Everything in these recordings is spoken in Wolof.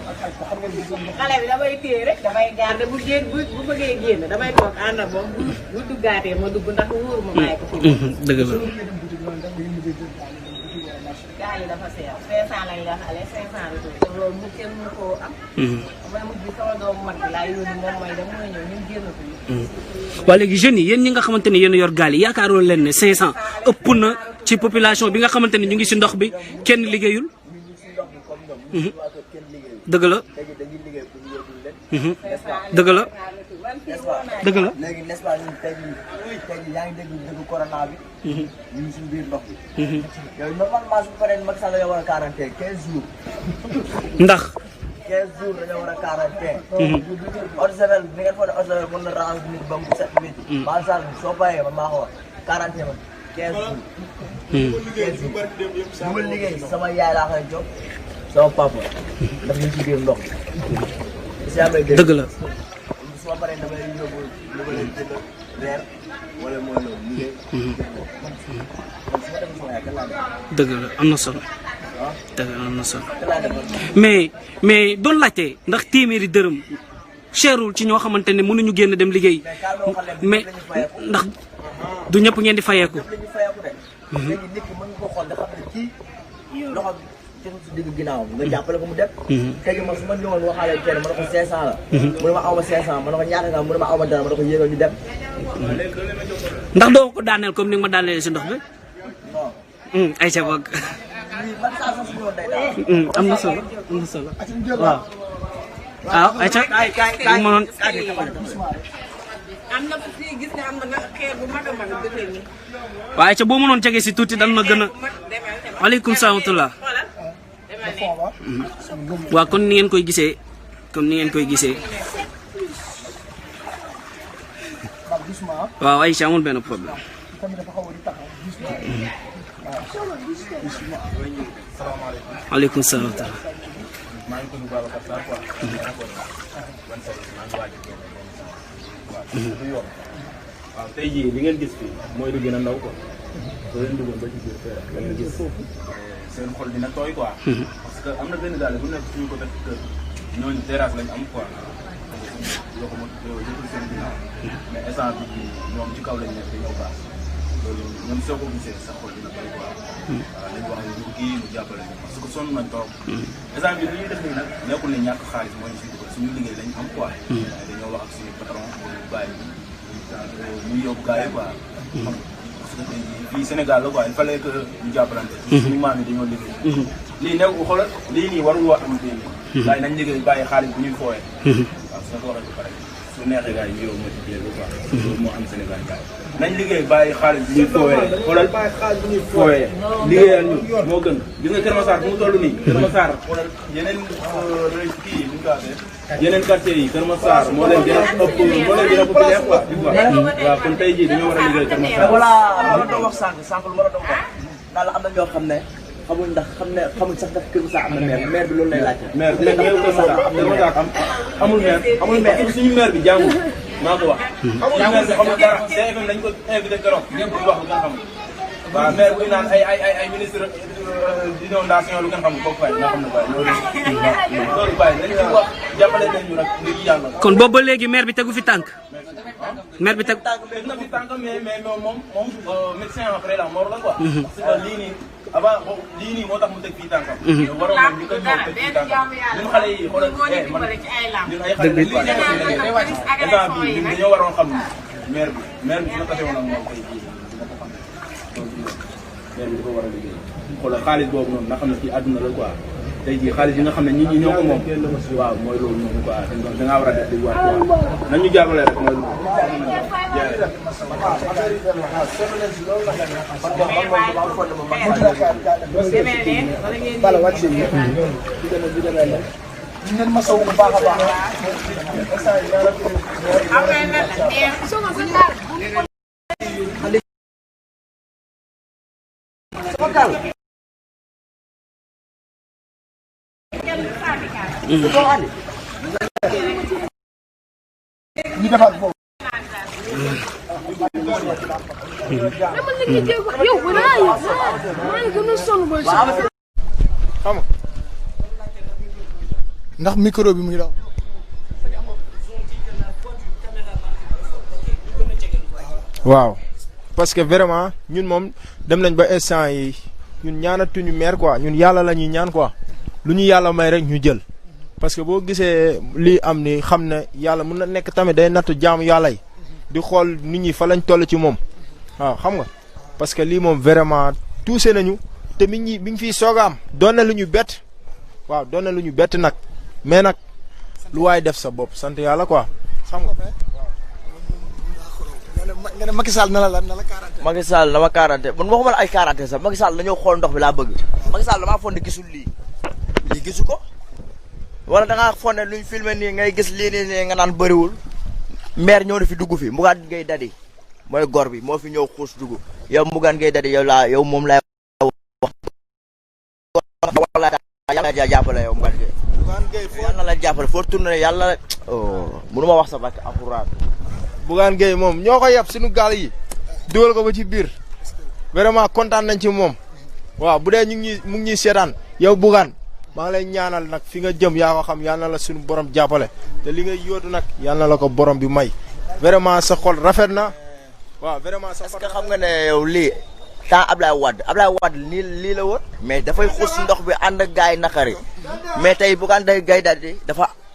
xale bi damay téye rek damay garder bu bëggee génn damay toog ànd ak moom bu duggaatee ma dugg ndax wóor ma bàyyi ko fi. dëgg la. gaa yi dafa seer 500 lañ la xale 500 la te loolu mu kenn mënu koo am. may mujj sama doomu mag bi laa yónni moom mooy dem mooy ñëw ñun génn ko. waa léegi jeunes yi yéen ñi nga xamante ne yéen yor gaal yi yaakaaroon leen ne 500 ëpp na ci population bi nga xamante ne ñu ngi si ndox bi kenn liggéeyul. dëgg la. dëgg la. dëgg la. léegi n'est-ce pas ñun tey jii yaa ngi dégg corona bi. ñu ngi suñu biir ndox bi. yooyu normalement su paree Macky Sall dañoo war a quarantaine 15 jours. ndax. 15 jours dañoo war a quarantaine. eau de javel bi ngeen foog ne eau de javel mën na raxas nit ba mu set nit. Macky Sall soo paree man maa ko wax quarantaine ma 15 jours. 15 jours bu ma liggéey sama yaay laa koy jox sama papa ndax ñu ngi ci biir ndox bi. dëgg la. soo paree damay yóbbu lu ma leen jënd reer wala mooy loolu liggéey. dëgg la am na solo. dëgg la am na solo mais doon laajte ndax téeméeri dërëm cherul ci ñoo xamante ne mënuñu génn dem liggéey mais ndax du ñëpp ngeen di fayeeku. léegi nit ki mën nga ko xool nga xam ne kii loxo ci digg ginnaaw nga jàppale ko mu dem. tey jii man su ma ñëwoon waxaale kenn ma ne ko 500 la. mu ne ma aw ma 500 ma ne ko ñaata nga mu ne ma aw ma dara ma ne ko yéegal ñu dem. ndax doo ko daaneel comme ni nga ma daanelee si ndox bi. non. ay ca boog. man saa su ñu woon day daal. am na solo am na solo waaw. waaw ay ca kay mënoon. am na fii gis nga am na xeer bu mag a mag dëgër ni. waaye ca boo mënoon jege si tuuti dan na gën a. waaleykum salaam wa rahmatulah. waaw kon ni ngeen koy gisee comme ni ngeen koy gisee. waaw Aïcha amul benn problème. waaleykum salaam wa rahmatulah. waaw tey jii li ngeen gis fii mooy lu gën a ndaw quoi soo leen duggoon ba ci biir fee da ngeen gis seen xol dina tooy quoi. parce que am na benn daal bu nekk suñu ko def kër ñooñu terrasse lañ am quoi yoo xam ne jotul seen ginnaaw mais instant bi ñoom ci kaw lañ nekk dañoo baax loolu ñoom soo ko gisee sa xol dina tooy quoi. waaw nañ wax ne ñu kii mu jàppale ñu parce que sonn nañ trop. instant bi li ñuy def nii nag nekkul ne ñàkk xaalis moo ñu si dugal suñu liggéey lañ am quoi. dañoo wax ak suñu patron ñu bàyyi ñu yóbbu gars yi quoi. parce que tey fii Sénégal la quoi il fallait que ñu jàppalante. suñu maam yi dañoo liggéey. lii nekk xoolal lii nii warul wax am tey nii. gars yi nañ liggéey bàyyi xaalis bu ñuy fooyee. waaw soo ko waxee ba pare su neexee gars yi ñu yóbbu motivé lu quoi. loolu moo am Sénégal gars yi. nañ liggéey bàyyi xaalis bu ñuy fooyee xoolal fooyee liggéeyal ñu moo gën gis nga Kër Massar fu mu toll nii. Kër Massar xoolal yeneen kii yi ñu ko waxee yeneen quartier yi Kër Massar moo leen gën a ëpp moo leen gën a populaire quoi. waaw kon tey jii dañoo war a liggéey Kër Massar. voilà ma la doon wax sànq lu ma la doon wax daal am na ñoo xam ne xamuñ ndax xamuñ sax ndax Kër Massar am na maire bi loolu lay laajte. maire bi Kër Massar amul maire suñu maire bi jàngul maa ko wax. suñu maire bi xamul dara TFM dañ ko invité keroog ñëpp di wax lu ngeen xam. waaw maire buy naan ay ministre d'inondation lu ngeen xam kooku fay nga xam ne waaye loolu bàyyi dañ ci wax jàppale nañ ñu nag ngir yàlla. kon boobu ba léegi maire bi tegu fi tànk. maire bi tegu na fi tànk mais moom médecin après la mort la quoi. parce que lii nii avant lii nii moo tax mu teg fii tànkam. waroon nañ ñu ko ñëw teg fii tànkam ñun xale yi xoolal man ñun ay xale lañ quoi état bi ñun dañoo waroon xam maire bi su ma tase woon ak moom tey jii dina ko xam maire bi dafa war a liggéey xoolal xaalis boobu noonu nga xam ne fii àdduna la quoi tey jii xaalis yi nga xam ne nit ñi ñoo ko moom waaw mooy loolu noonu quoi da ngaa war a def di waat quoi nañu jàppale rek mooy loolu. ñu leen masawu bu baax a baax. ñu defaat foofu. xam nga ndax micro bi muy daw. waaw parce que vraiment ñun moom dem nañ ba instant yi ñun ñaanatuñu maire quoi ñun yàlla la ñuy ñaan quoi lu ñu yàlla may rek ñu jël parce que boo gisee lii am ni xam ne yàlla mun na nekk tamit day nattu jaamu yàlla yi di xool nit ñi fa lañ toll ci moom waaw xam nga parce que lii moom vraiment tuuse nañu te mi ngi fiy soog a am doon na lu ñu bett waaw doon na lu ñu bett nag mais nag lu waay def sa bopp sant yàlla quoi xam nga. nga ne Macky Sall na la quarantaine. Macky Sall dama quarantaine man waxuma la ay quarantaine sax Macky Sall dañoo xool ndox bi laa bëgg. Macky Sall damaa foog ne gisul lii gisu ko wala da ngaa foog ne luñ filmé nii ngay gis lii nii nga naan bëriwul maire ñëw na fi dugg fi Bougane Gueye Dany mooy gor bi moo fi ñëw xuus dugg yow Bougane Gueye Dany yow moom laay wax yàlla na jàppale yow Bougane Gueye yàlla na la jàppale foo tourné yàlla mënu ma wax sa bakk alxuraan. Bougane Gueye moom ñoo ko yeb suñu gaal yi dugal ko ba ci biir vraiment kontaan nañ ci moom waaw bu dee mu ngi ñuy seetaan yow Bougane maa ngi lay ñaanal nag fi nga jëm yaa ko xam yal na la suñu borom jàppale te li ngay yóotu nag yal na la ko borom bi may vraiment sa xol rafet na waaw vraiment sa. est-ce que xam nga ne yow lii temps Ablaye Wade lii la woon mais dafay xuus ndox bi ànd ak gars yi naqari mais tey Bougane Gueye Dany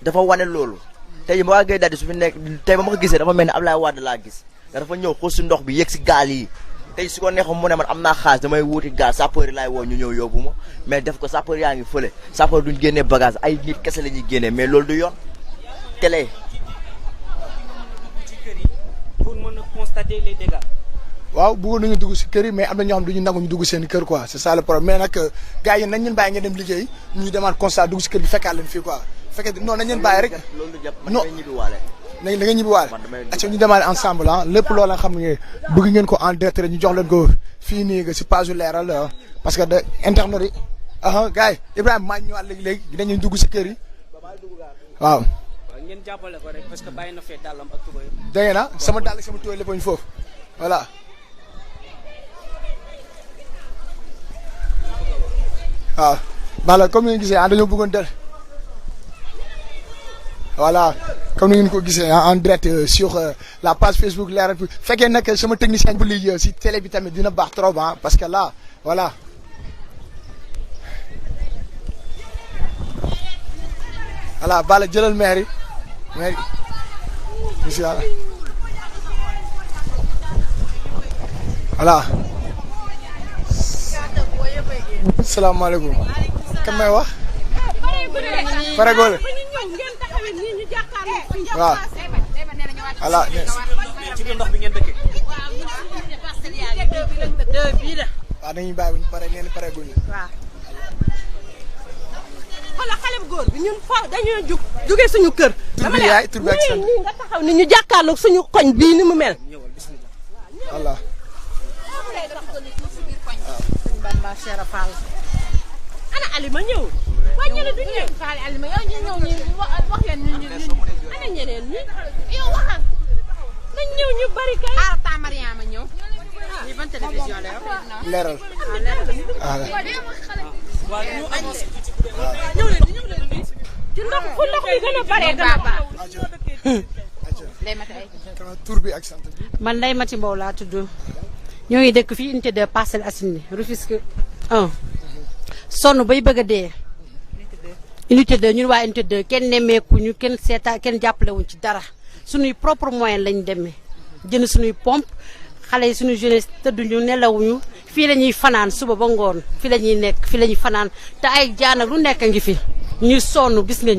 dafa wane loolu. tey Bougane Gueye Dany su fi nekk tey ba ma ko gisee dafa mel ni Ablaye Wade laa gis dafa ñëw xuus si ndox bi yëg si gaal yi tey su ko neexoon mu ne man am naa xaalis damay wuuti gaal sapeur yi laay woo ñu ñëw yóbbu ma mais def ko sapeur yaa ngi fële sapeur duñ génnee bagage ay nit kese la ñuy génnee mais loolu du yoon télé. pour mën a constater les dégâts. waaw bëggoon nañu dugg si kër yi mais am na ñoo xam duñu nangu ñu dugg seen kër quoi c'est ça le problème mais nag gars yi nañ leen bàyyi nga dem liggéey ñu demaat constat dugg si kër bi fekkaat leen fii quoi fekkee non nañ leen bàyyi rek. loolu jàpp man non damay ñibbiwaale. da nga ñibbiwaale. acca ñu demaale ensemble ah lépp loola nga xam ne bëgg ngeen ko en direct ñu jox leen ko fii nii nga si page Leral parce que de internet yi gars yi Ibrahima maa ñëwaat léegi dañuy dugg si kër yi waaw. ngeen jàppale ko rek parce que bàyyi na fee dàllam ak tubaab yi. dégg nga sama dàll sama tubaab lépp foofu voilà. waaw bala comme ni ngeen gisee dañoo bëggoon del voilà comme ni ngeen ko gisee en direct sur la page Facebook Leral fekkee nag sama technicien bu liy si télé bi tamit dina baax trop parce que là voilà. voilà bala jëlal maire yi incha voilà. salaamaaleykum. kan may wax. pare góole. waaw. voilà. ci biir ndox bi ngeen dëkkee. waaw dañuy bàyyi bu ñu paree nee na pare góole. waaw. xoolal xale bu góor bi ñun dañoo jóge suñu kër. tur bi yaay tur bi ak sant nii nga taxaw ni ñu jàkkaarloog suñu koñ bii ni mu mel. voilà. Bamba Cheikh Fall. ana Alima ñëw. waaye ñeneen du ñëw. Fall Alima yow ñu ñëw ñu wax leen ñu ana ñeneen ñi. yow waxal. nañ ñëw ñu bari kay. ah ta Mariama ñëw. lii ban télévision la yow. Leral. waaw ñu avancé. ñëw leen ci ndox fu ndox bi gën a bare baba. tur bi ak sant bi. man Ndeye Mati Mbow laa tudd. ñoo ngi dëkk fii unité 2 Parcelles Assainies Rufisque 1 sonn bay bëgg a dee unité 2 ñun waa unité 2 kenn nemmeekuñu kenn seeta kenn jàppalewuñ ci dara suñuy propre moyen lañ demee jënd suñuy pompe xale yi suñu jeunesse tëdduñu nelawuñu fii la ñuy fanaan suba ba ngoon fii la ñuy nekk fii la ñuy fanaan te ay jaan ak lu nekk ngi fi ñu sonn gis nga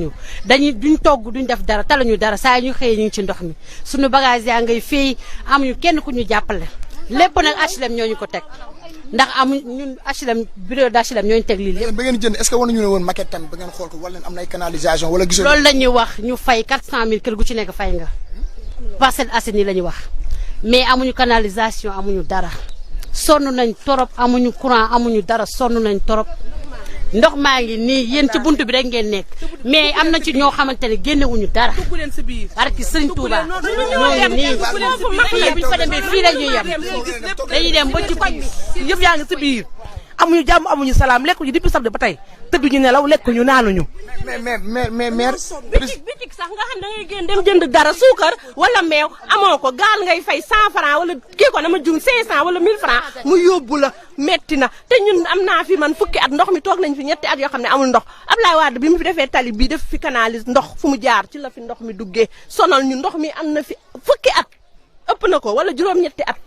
ñu duñ togg duñ def dara taluñu dara saa ñu xëyee ñu ngi ci ndox mi suñu bagage yaa ngay fii amuñu kenn ku ñu jàppale lépp nag HLM ñoo ñu ko teg ndax amuñ ñun HLM bureau d'HLM ñooñu teg lii lépp. ba ngeen jënd est-ce que war nañu ne woon maquette tamit ba ngeen xool ko wala am na ay canalisation wala gisoo. loolu la ñuy wax ñu fay 400000 kër gu ci nekk fay nga Parcelles Assainies la ñuy wax mais amuñu canalisation amuñu dara sonn nañ torop amuñu courant amuñu dara sonn nañ torop ndox maa ngi nii yéen ci buntu bi rek ngeen nekk mais am na ci ñoo xamante ne génnewuñu dara barki Sëriñ Tuuba ñoo ngi nii fii bu ñu fa demee fii la ñuy yem dañuy dem ba ci biir yëpp yaa ngi si biir amuñu jàmm amuñu salaam lekkuñu depuis samedi ba tey tëdduñu nelaw lekkuñu naanuñu. mais maire. bitik sax nga xam da ngay génn dem jënd dara suukar wala meew amoo ko gaal ngay fay 100 francs wala kii ko dama jum 500 wala 1000 francs mu yóbbu la metti na te ñun am naa fi man fukki at ndox mi toog nañ fi ñetti at yoo xam ne amul ndox Ablaye Wade bi mu fi defee tali bii def fi canalise ndox fu mu jaar ci la fi ndox mi duggee sonal ñu ndox mi am na fi fukki at ëpp na ko wala juróom-ñetti at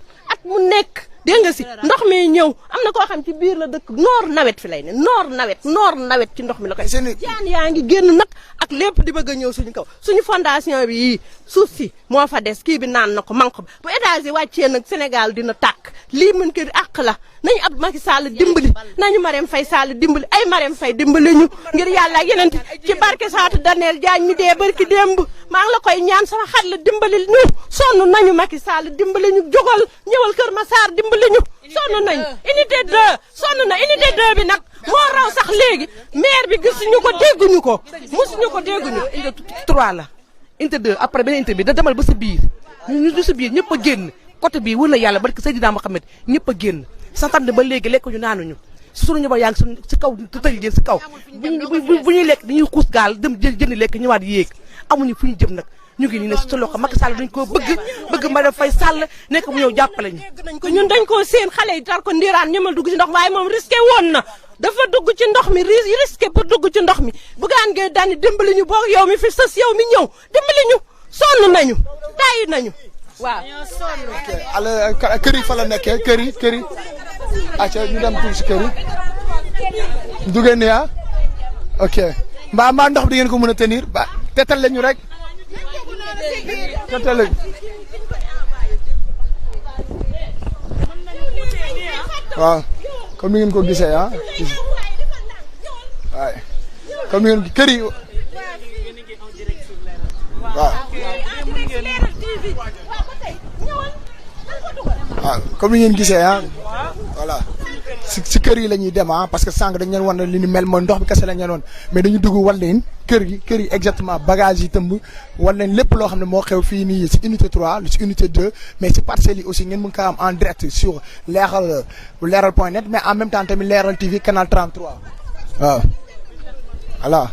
mu nekk dégg nga si ndox mi ñëw am na koo xam ci biir la dëkk noor nawet fi lay ne noor nawet ci ndox mi la koy jaan yaa ngi génn nag ak lépp di bëgg a ñëw suñu kaw suñu fondation bi yii suuf si moo fa des kii bi naan na ko manque ba bu étage yi wàccee nag Sénégal dina tàkk lii mën ko àq la nañu ab Macky Sall dimbali nañu Marème Faye Sall dimbali ay Marème Faye dimbali ñu ngir yàlla ak yeneen ci barke Saatu Daneel Jaañ mi dee barki démb maa ngi la koy ñaan sama xat la dimbali ñu sonn nañu Macky Sall dimbali ñu jógal ñëwal Kër Massar dimbali ñu sonn nañu unité 2 sonn na unité 2 bi nag moo raw sax léegi maire bi gisuñu ko dégguñu ko musuñu ko dégguñu unité 3 la unité 2 après beneen unité bi da demal ba sa biir ñu sa biir ñëpp a génn côté bii wër na yàlla barke Seydina Mohamed ñëpp a génn santam ba léegi lekkuñu naanuñu suñu ñëba yaa ngi si kaw tëj jën si kaw bu ñuy lekk dañuy xuus gaal dem jënd lekk ñëwaat yéeg amuñu fu ñu jëm nag ñu ngi nii ne sa loxo Macky Sall dañ koo bëgg Marème Faye Sall nekk mu ñëw jàppale ñu ñun dañ koo seen xale yi tar ko ndiiraan ñëmal dugg ci ndox waaye moom risqué woon na dafa dugg ci ndox mi risqué pour dugg ci ndox mi Bougane Gueye Dany dimbali ñu boog yow mi fi sës yow mi ñëw dimbali ñu sonn nañu tàyyi nañu waaw ok alors kër yi fa la nekkee kër yi acca ñu dem tuuti si kër yi duggee ni ok mbaa ndox bi di ngeen ko mën a tenir ba tetal lañu rek tetal lañu waaw comme ni ngeen ko gisee waaye comme ni ngeen kër yi waaw comme ni ngeen gisee voilà si kër yi la ñuy dem parce que sànq dañ leen wan ne li ni mel mooy ndox bi kese lañ leen wan mais dañu dugg wan leen kër yi exactement bagage yi tëmb wan leen lépp loo xam ne moo xew fii nii si unité 3 si unité 2 mais si parcelles yi aussi ngeen mën ko am en direct sur leral.net mais en même temps tamit Leral TV canal 33 waaw voilà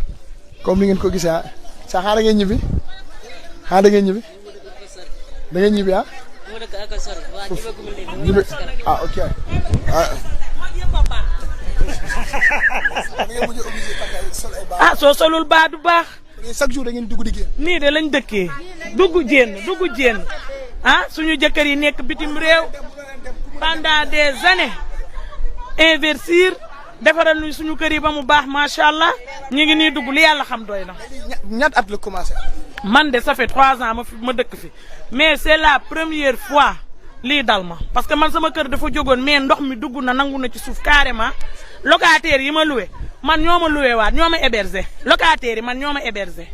comme ni ngeen ko gisee sa xaar da ngeen ñibbi da ngeen ñibbi ok soo solul baa du baax chaque jour da ngeen dugg di génn nii de lañ dëkkee dugg jénn suñu jëkkër yi nekk bitim réew pendant des années investir defaral ñu suñu kër yi ba mu baax macha allah ñu ngi nii dugg li yàlla xam doy na. ñaat at la commencé. man de ça fait 3 ans ma dëkk fi mais c'est la première fois lii dal ma parce que man sama kër dafa jógoon mais ndox mi dugg na nangu na ci suuf carrément locataires yi ma loué man ñoo ma loué waat ñoo ma hébergé locataires yi man ñoo ma hébergé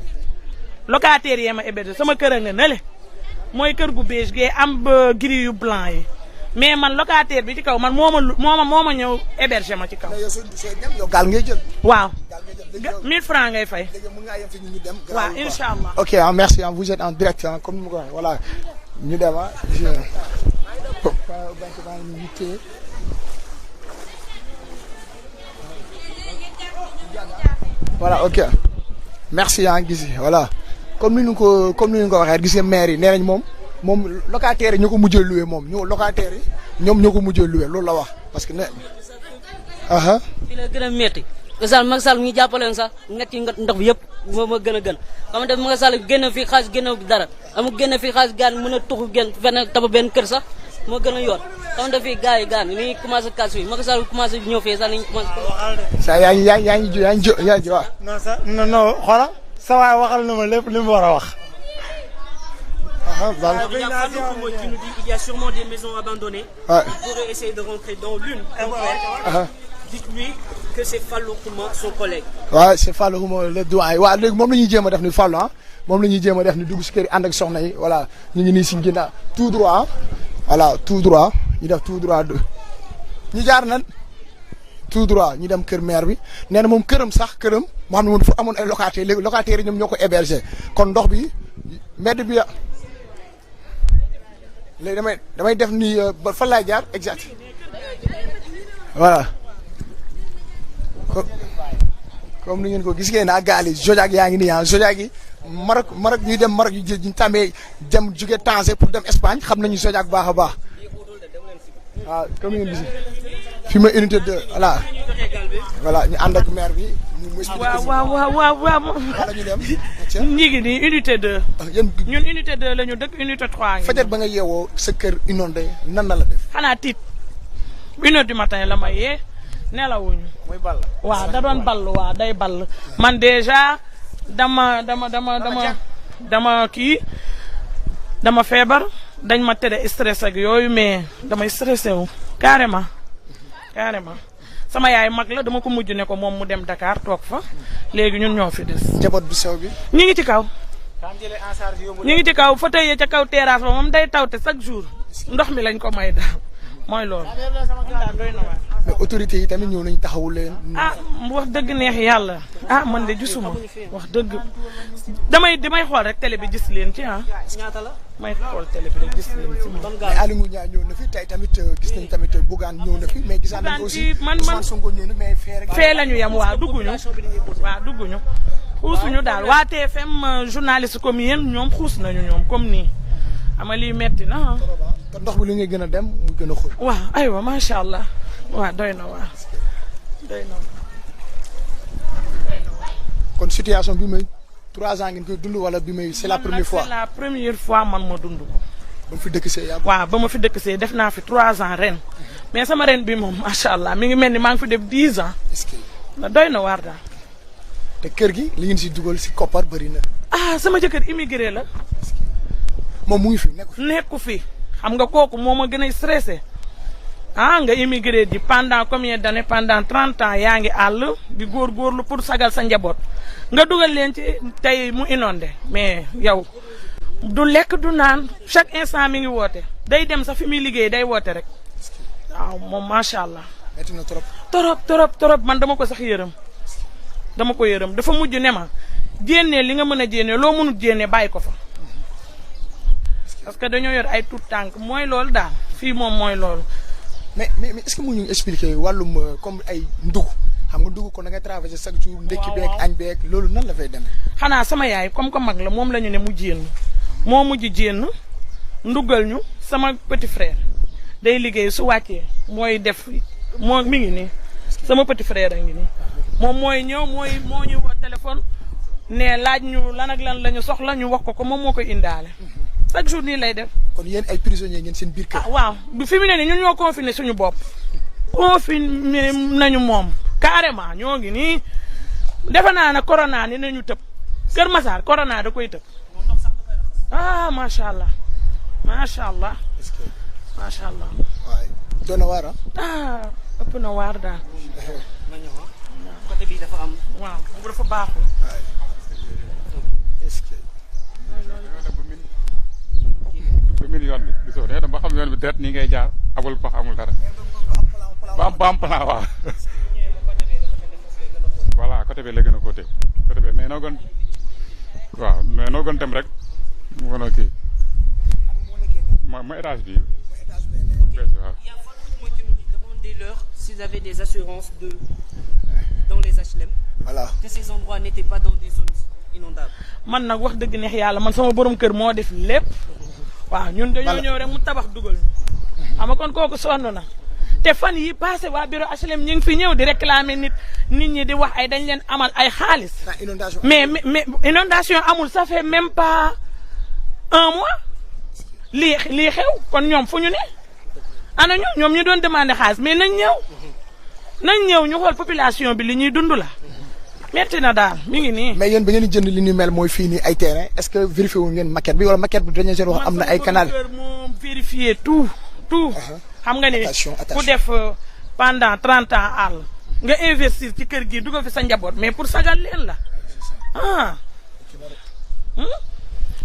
locataires yee ma hébergé sama kër a nga nële mooy kër gu beige gee am gris yu blanc yi mais man locataire bi ci kaw man moo ma ñëw hébergé ma ci kaw. yow gaal ngay jël. waaw 1000 francs ngay fay. waaw incha allah. ok merci vous êtes en direct comme ni ma ko waxee voilà ñu dem voilà ok merci gis voilà comme ni ñu ko waxee gis nga maire yi nee nañ moom locataire yi ñoo ko mujjee loué moom locataire yi ñoom ñoo ko mujjee loué loolu la wax parce que ne. fii la gën a métti. Macky Sall ñu jàppale woon sax ngecc ndox bi yëpp moo ma gën a gën xam nga Macky Sall génn fii xaalis génn dara amul génn fii xaalis gaan mën a tuxu génn fenn tabax benn kër sax moo gën a yoon xam nga fii gars yi gaan ni commencé kaas fii Macky Sall commencé ñëw fii sax nañu commencé. saa yaa ngi waaw. non xoolal sa waay waxal na ma lépp li mu war a wax. Alors, il y a Fallou Koumo qui nous dit qu'il y a sûrement des maisons abandonnées. Ouais. Il pourrait essayer de rentrer dans l'une concrète. Dites-lui que c'est Fallou Koumo, son collègue. waaw c'est Fallou Koumo le doyen waaw léegi moom la ñuy jéem a def ni Fallou ah moom la ñuy jéem a def ni dugg si kër yi ànd ak soxna yi voilà ñu ngi nii si ginnaaw tout droit voilà tout droit ñu def tout droit ñu jaar nan tout droit ñu dem kër maire bi nee na moom këram sax këram moo xam ne moom dafa amoon ay locataires léegi locataires yi ñoom ñoo ko héberger kon ndox bi mbedd bi léegi damay def ni ba fan laay jaar exact voilà comme ni ngeen ko gis ngeen gaal yi Zodiac yaa ngi nii ah Zodiac yi Maroc ñuy dem Maroc ñu tàmmee dem jóge Tanger pour dem Espagne xam nañu Zodiac baax a baax waaw comme ni ngeen gis fi ma unité 2 voilà ñu ànd ak maire bi. waaw ñu dem. ñi ngi nii unité 2. ñun unité 2 la ñu dëkk unité 3. fajar ba nga yeewoo sa kër inondé nan la def. xanaa tiit 1h du matin la ma yee nelawuñu. muy ball. waaw da doon ball waaw day ball man déjà dama feebar dañ ma tere stress ak yooyu mais damay stressé wu carrément sama yaay mag la dama ko mujj ne ko moom mu dem Dakar toog fa léegi ñun ñoo fi des. njaboot bu sew bi. ñu ngi ci kaw. ñu ngi ci kaw fa tey ca kaw terrasse ba moom day tawte chaque jour ndox mi lañ ko may daal mooy loolu. mais autorités yi tamit ñëw nañ taxawu leen. wax dëgg neex yàlla man de gisuma wax dëgg damay xool rek télé bi gis leen ci may xool télé bi rek gis leen ci moom. mais Aly Ngouille Ndiaye ñëw na fi tey tamit gis nañ tamit Bougane ñëw na fi mais gisaan nañ aussi Ousmane Sonko ñëw na mais fee la ñu yem dugguñu xuusuñu daal waa TFM journaliste comme yéen ñoom xuus nañu ñoom comme nii ama lii metti na te ndox bi li ngay gën a dem mu gën a xóot. waaw aywa macha allah doy na kon situation bi may 3 ans ngeen koy dund wala bi may c'est la première fois. c'est la première fois man ma dund ko. ba mu fi dëkk see yàgg. waaw ba ma fi dëkk see def naa fi 3 ans ren mais sama ren bi moom macha allah mi ngi mel ni maa ngi fi def 10 ans. est-ce que. doy na waar daal. te kër gi li ngeen si dugal si koppar bëri na. sama jëkkër immigré la. moom mu ngi fi nekku fi xam nga kooku moo ma gën a stressé. nga immigré di pendant combien d'années pendant 30 ans yaa ngi àll di góorgóorlu pour sagal sa njaboot nga dugal leen ci tey mu inondé mais yow du lekk du naan chaque instant mi ngi woote day dem sa fi muy liggéey day woote rek waaw moom macha allah. metti na trop man dama ko sax yërëm dafa mujj ne ma jénnee li nga mën a jénnee loo mënut jénnee bàyyi ko fa parce que dañoo yor ay tout tànk mooy loolu daal fii moom mooy loolu. mais est-ce que mu ñu expliquer wàllum comme ay ndugg xam nga ndugg kon da ngay traversé chaque jour. ndekki beeg añ beeg loolu nan la fay demee. xanaa sama yaay comme que mag la moom la ñu ne mu jénn moo mujj jénn ndugal ñu sama petit frère day liggéey su wàccee mooy def mi ngi nii sama petit frère a ngi nii moom mooy ñëw moo ñu woo téléphone ne laaj ñu lan ak lan la ñu soxla ñu wax ko moom moo koy indaale chaque jour nii lay def. kon yéen ay prisonniers ngeen seen biir kër. waaw fi mu ne nii ñun ñoo confiné suñu bopp confiné nañu moom carrément ñoo ngi nii defe naa ne corona ni nañu tëb Kër Massar corona da koy tëb macha allah macha allah macha allah. waay doon na waar ëpp na waar daal. côté bi dafa am. waaw bu dafa baaxul. yoon bi gisoo day dem ba xam yoon bi direct nii ngay jaar amul pax amul dara ba am plan waaw voilà côté bi la gën a côté bi mais noo gën waaw mais noo gën dem rek mu gën a kii ma étage bi waaw. Demandez-leur s'ils avaient des assurances dans les HLM. Voilà. Que ces endroits n'étaient pas dans des zones inondables. man nag wax dëgg neex yàlla man sama borom kër moo def lépp. waaw ñun dañoo ñëw rek mu tabax dugal ñu xam nga kon kooku sonn na te fan yi passé waa bureau HLM ñu ngi fi ñëw di réclamer nit ñi di wax ay dañ leen amal ay xaalis mais inondation amul ça fait même pas 1 mois lii xew kon ñoom fu ñu ne ana ñoom ñu doon demander xaalis mais nañ ñëw ñu xool population bi li ñuy dund la metti na daal mi ngi nii. mais yéen ba ngeen di jënd li ñu mel mooy fii nii ay terrain est-ce que vérifié wu ngeen maquette bi wala maquette bi dañu seen wax am na ay canal. moom vérifié tout. xam nga ni ku def pendant 30 ans àll nga investir ci kër gi dugal fi sa njaboot mais pour sagal leen la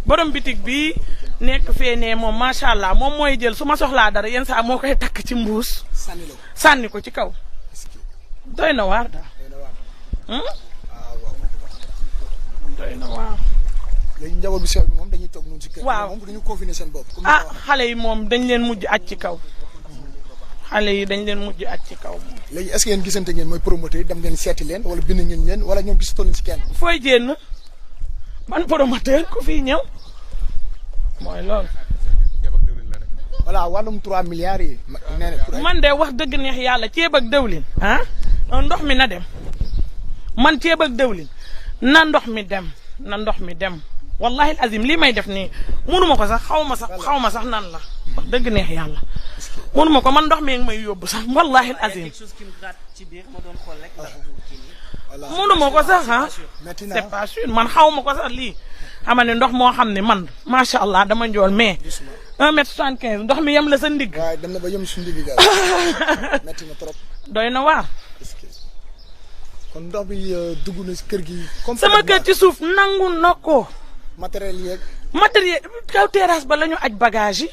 borom bitig bi nekk fee ne moom macha allah moom mooy jël su ma soxlaa dara yenn saa moo koy takk ci mbuus sànni ko ci kaw doy na waar daal doy na waar. léegi njaboot bi sew bi moom dañuy toog noonu ci kër waaw moom dañu confiner seen bopp. xale yi moom dañ leen mujj aj ci kaw. xale yi dañ leen mujj aj ci kaw moom. léegi est-ce que yéen gisante ngeen mooy promoteur yi dem ngeen seeti leen wala bind ngeen leen wala ñoom gisatoo leen ci kenn. fooy jénn ban promoteur ku fii ñëw mooy loolu. voilà wàllum 3 milliards yi. nee na man de wax dëgg neex yàlla ceeb ak dëwlin. ndox mi na dem man ceeb ak dëwlin na ndox mi dem na ndox mi dem. wallahi azim lii may def nii mënuma ko sax xaw ma sax nan la wax dëgg neex yàlla mënuma ko man ndox mi ngi may yóbbu sax wallahi azim mënuma ko sax c'est pas sûr man xaw ma ko sax lii xama ne ndox moo xam ne man macha allah dama njool mais 1m75 ndox mi yem la sa ndigg. waaw dem na ba yem su ndigg ga metti na trop. doy na waar. kon ndox bi dugg na si kër gi. sama kër ci suuf nangu na ko. matériel kaw terrasse ba la ñu aj bagage yi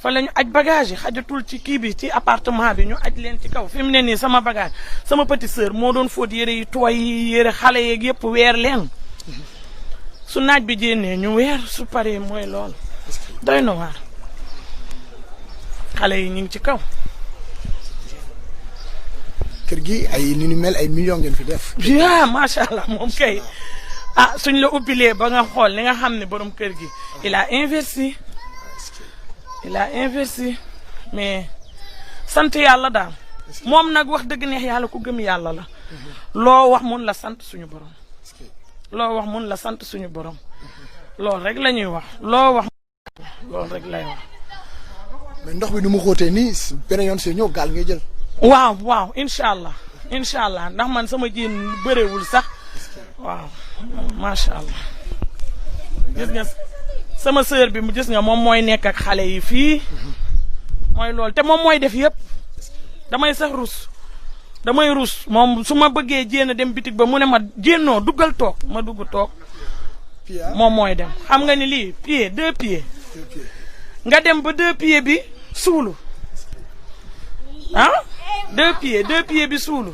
fa la ñu aj bagage yi xajatul ci kii bi ci appartement bi ñu aj leen ci kaw fi mu ne nii sama bagage sama petite sœur moo doon fóot yére yi tooy yi yére xale yeeg yëpp weer leen su naaj bi jénnee ñu weer su paree mooy lool doy na waar xale yi ñu ngi ci kaw. kër gi ay ni ñu mel ay millions ngeen fi def. macha allah moom kay. suñ la ubbilee ba nga xool li nga xam ne borom kër gi il a investi mais sant yàlla daal moom nag wax dëgg neex yàlla ku gëm yàlla la loo wax mun la sant suñu borom loolu rek la ñuy wax loo wax loolu rek lay wax. mais ndox bi nu mu xóotee nii beneen yoon see ñëw gaal ngay jël. waaw incha allah ndax man sama jiin bëreewul sax. waaw macha allah gis nga sama sœur bi mu gis nga moom mooy nekk ak xale yi fii mooy loolu te moom mooy def yëpp damay sax damay rus moom su ma bëggee jéem dem bitig ba mu ne ma jéennoo duggal toog ma dugg toog moom mooy dem xam nga ni lii pied 2 pieds nga dem ba 2 pieds bi suulu 2 pieds bi suulu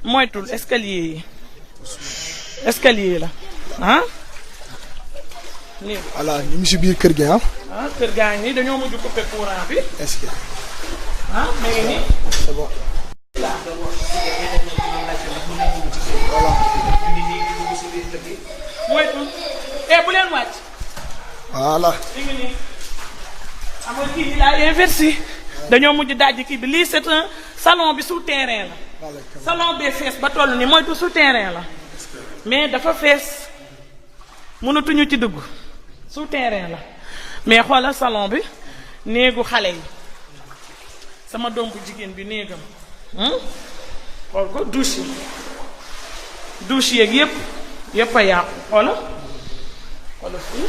moytul escalier la lii. voilà ñu ngi si biir kër gi kër gaa ngi nii dañoo mujj coupé courant bi. est-ce que. ma ngi nii. c'est bon. moytul bu leen wàcc. voilà. mi ngi nii xam nga kii il a investi dañoo mujj dajji kii bi lii c'est un salon bi souterrain la. salon bee fees ba toll ni moytu souterrain la mais dafa fees mënatuñu ci dugg souterrain la mais xoolal salon bi néegu xale yi sama doom bu jigéen bi néegam xool ko douche yeeg yëpp a yàqu xoolal fii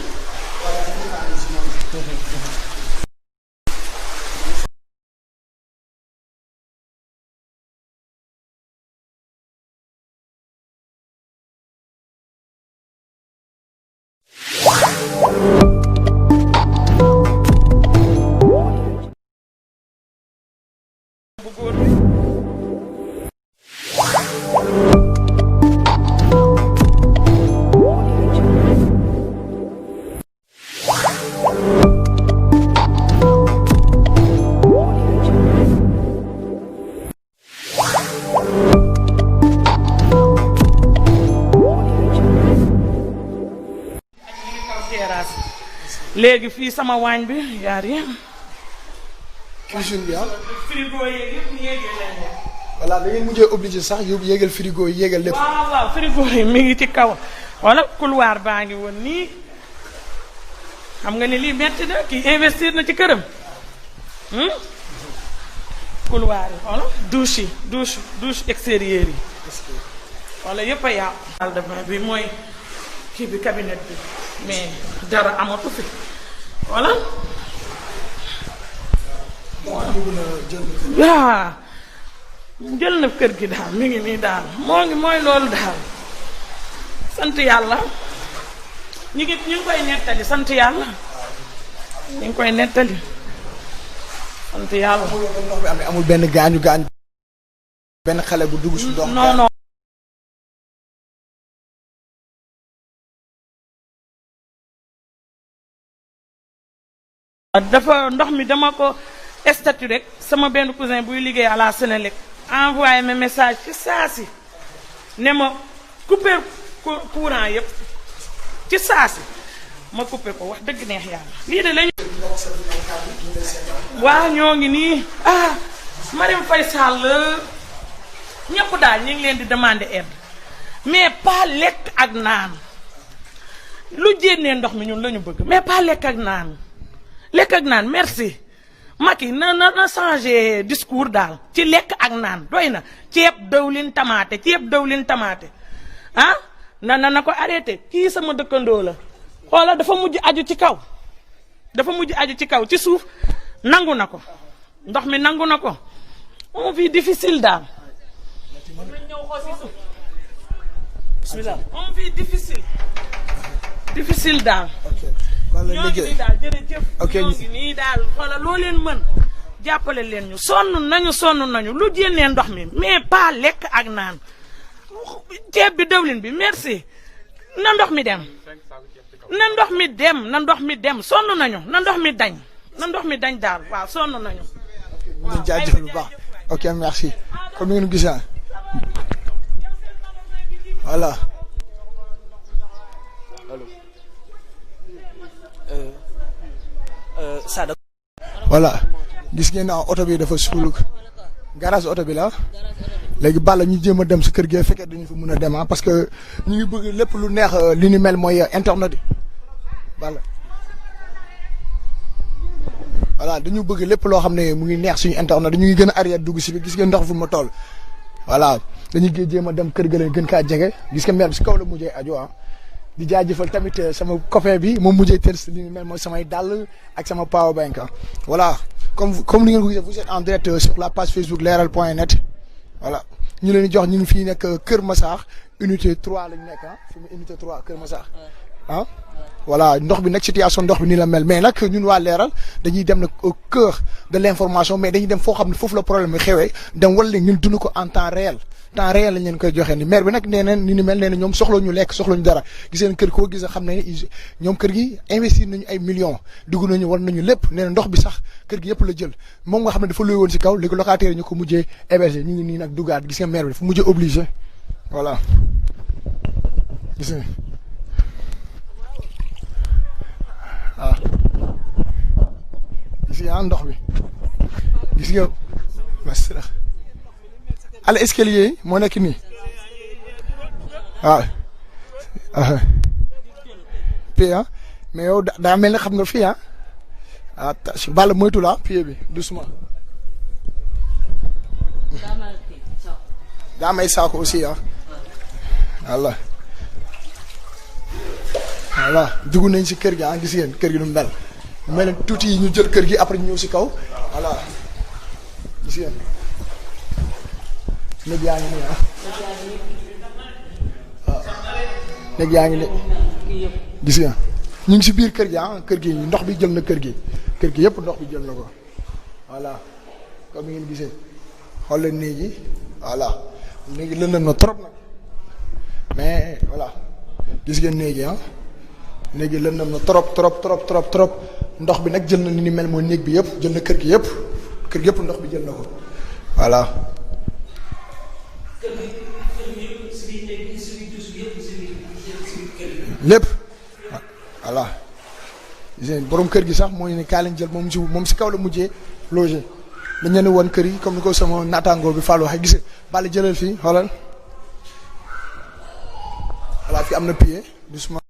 léegi fii sama waañ bi yaa rien. cuisine bi frigo yeeg yëpp yéegee leen ko. voilà da ngeen mujjee obligé sax yóbbu yéegal frigo yi yéegal lépp. waaw frigo yi mi ngi ci kaw wala couloir baa ngi woon nii xam nga ni lii metti na kii investir na ci këram. couloir yi wala douche extérieure yi wala yëpp a yàqu. salle de bain bi mooy kii bi cabinet bi mais dara amatu fi voilà. waaw jël na kër gi daal mi ngi nii daal mooy loolu daal sant yàlla ñu ngi koy nettali sant yàlla ñu ngi koy nettali sant yàlla. ndox bi amul benn gaañu benn xale bu dugg si ndox. non. dafa ndox mi dama ko statut rek sama benn cousin buy liggéey à la Sénélec envoyé ma message ci saasi ne ma couper courant yëpp ci saasi ma couper ko wax dëgg neex yàlla lii de lañu. waa ñoo ngi nii Marième Faye Sall ñëpp daal ñu ngi leen di demander aide mais pas lekk ak naan lu jénnee ndox mi ñun la ñu bëgg mais pas lekk ak naan. lekk ak naan merci Macky na changé discours daal ci lekk ak naan doy na ceeb dawlin tamaate na ko arrêté kii sama dëkkandoo la xoola dafa mujj aju ci kaw ci suuf nangu na ko ndox mi nangu na ko on vit difficile daal on vit difficile daal ñoo ngi nii daal jërëjëf ñoo ngi nii daal xoolal loo leen mën jàppale leen ñu sonn nañu lu jénnee ndox mi mais pas lekk ak naan ceeb bi dawlin bi merci na ndox mi dem sonn nañu na ndox mi dañ daal waaw sonn nañu. ñu jaajëfal bu baax ok merci comme ni ngeen gisee voilà. voilà gis ngeen oto bi dafa suul garage oto bi la léegi Balla ñu jéem a dem si kër gi fekkee dañu fa mën a dem parce que ñu ngi bëgg lépp lu neex li ni mel mooy internet yi Balla voilà dañu bëgg lépp loo xam ne mu ngi neex suñu internet ñu ngi gën a arrière dugg si bi gis ngeen ndox fu ma toll voilà dañuy jéem a dem kër ga leen gën kaa jege gis nga mer bi si kaw la mujjee aju di jaajëfal tamit sama copain bi moom mujjee tër si li ni mel mooy samay dàll ak sama power bank voilà comme ni ngeen ko gisee vous êtes en direct sur la page Facebook leral.net voilà ñu leen di jox ñu ngi fii nekk Kër Massar unité 3 lañ nekk fi mu unité 3 Kër Massar voilà ndox bi nag situation ndox bi nii la mel mais nag ñun waa leeral dañuy dem nag au cœur de l'information mais dañuy dem foo xam ne foofu la problème bi xewee dem wala ñun dund ko en temps réel lañ leen koy joxe ni maire bi nag nee na ni mel nee na ñoom soxla ñu lekk soxla ñu dara gis ngeen kër koo gis xam ne ñoom kër gi investir nañu ay millions dugg nañu war nañu lépp nee na ndox bi sax kër gi yëpp la jël moom nga xam ne dafa luy woon si kaw léegi locataire ñu ko mujjee héberger ñu ngi nii nag duggaat gis nga maire bi dafa mujjee obligé voilà gis nga waaw gis nga ndox bi gis nga masra ala escalier yi moo nekk nii waaw pied mais yow daa mel ne xam nga fii Balla moytu la pied bi doucement daa may saako aussi voilà dugg nañ si kër gi gis ngeen kër gi nu mel mel tuuti yi ñu jël kër gi après ñu ñëw si kaw voilà gis ngeen néeg yaa ngi nii néeg yaa ngi ne gis nga ñu ngi si biir kër gi kër gi ndox bi jël na kër gi yëpp ndox bi jël na ko voilà comme ngeen gisee xool leen néeg yi voilà néegi lëndëm na trop nag mais voilà gis ngeen néeg yi néegi lëndëm na trop ndox bi nag jël na ni mel mooy néeg bi yëpp jël na kër gi yëpp ndox bi jël na ko voilà lépp voilà borom kër gi sax mooy ne kaa leen jël moom si kaw la mujjee logé dañ leen woon kër yi comme ni ko sama naataangoo bi Fallou waxee gis nga Balla jëlal fii xoolal voilà fi am na pied doucement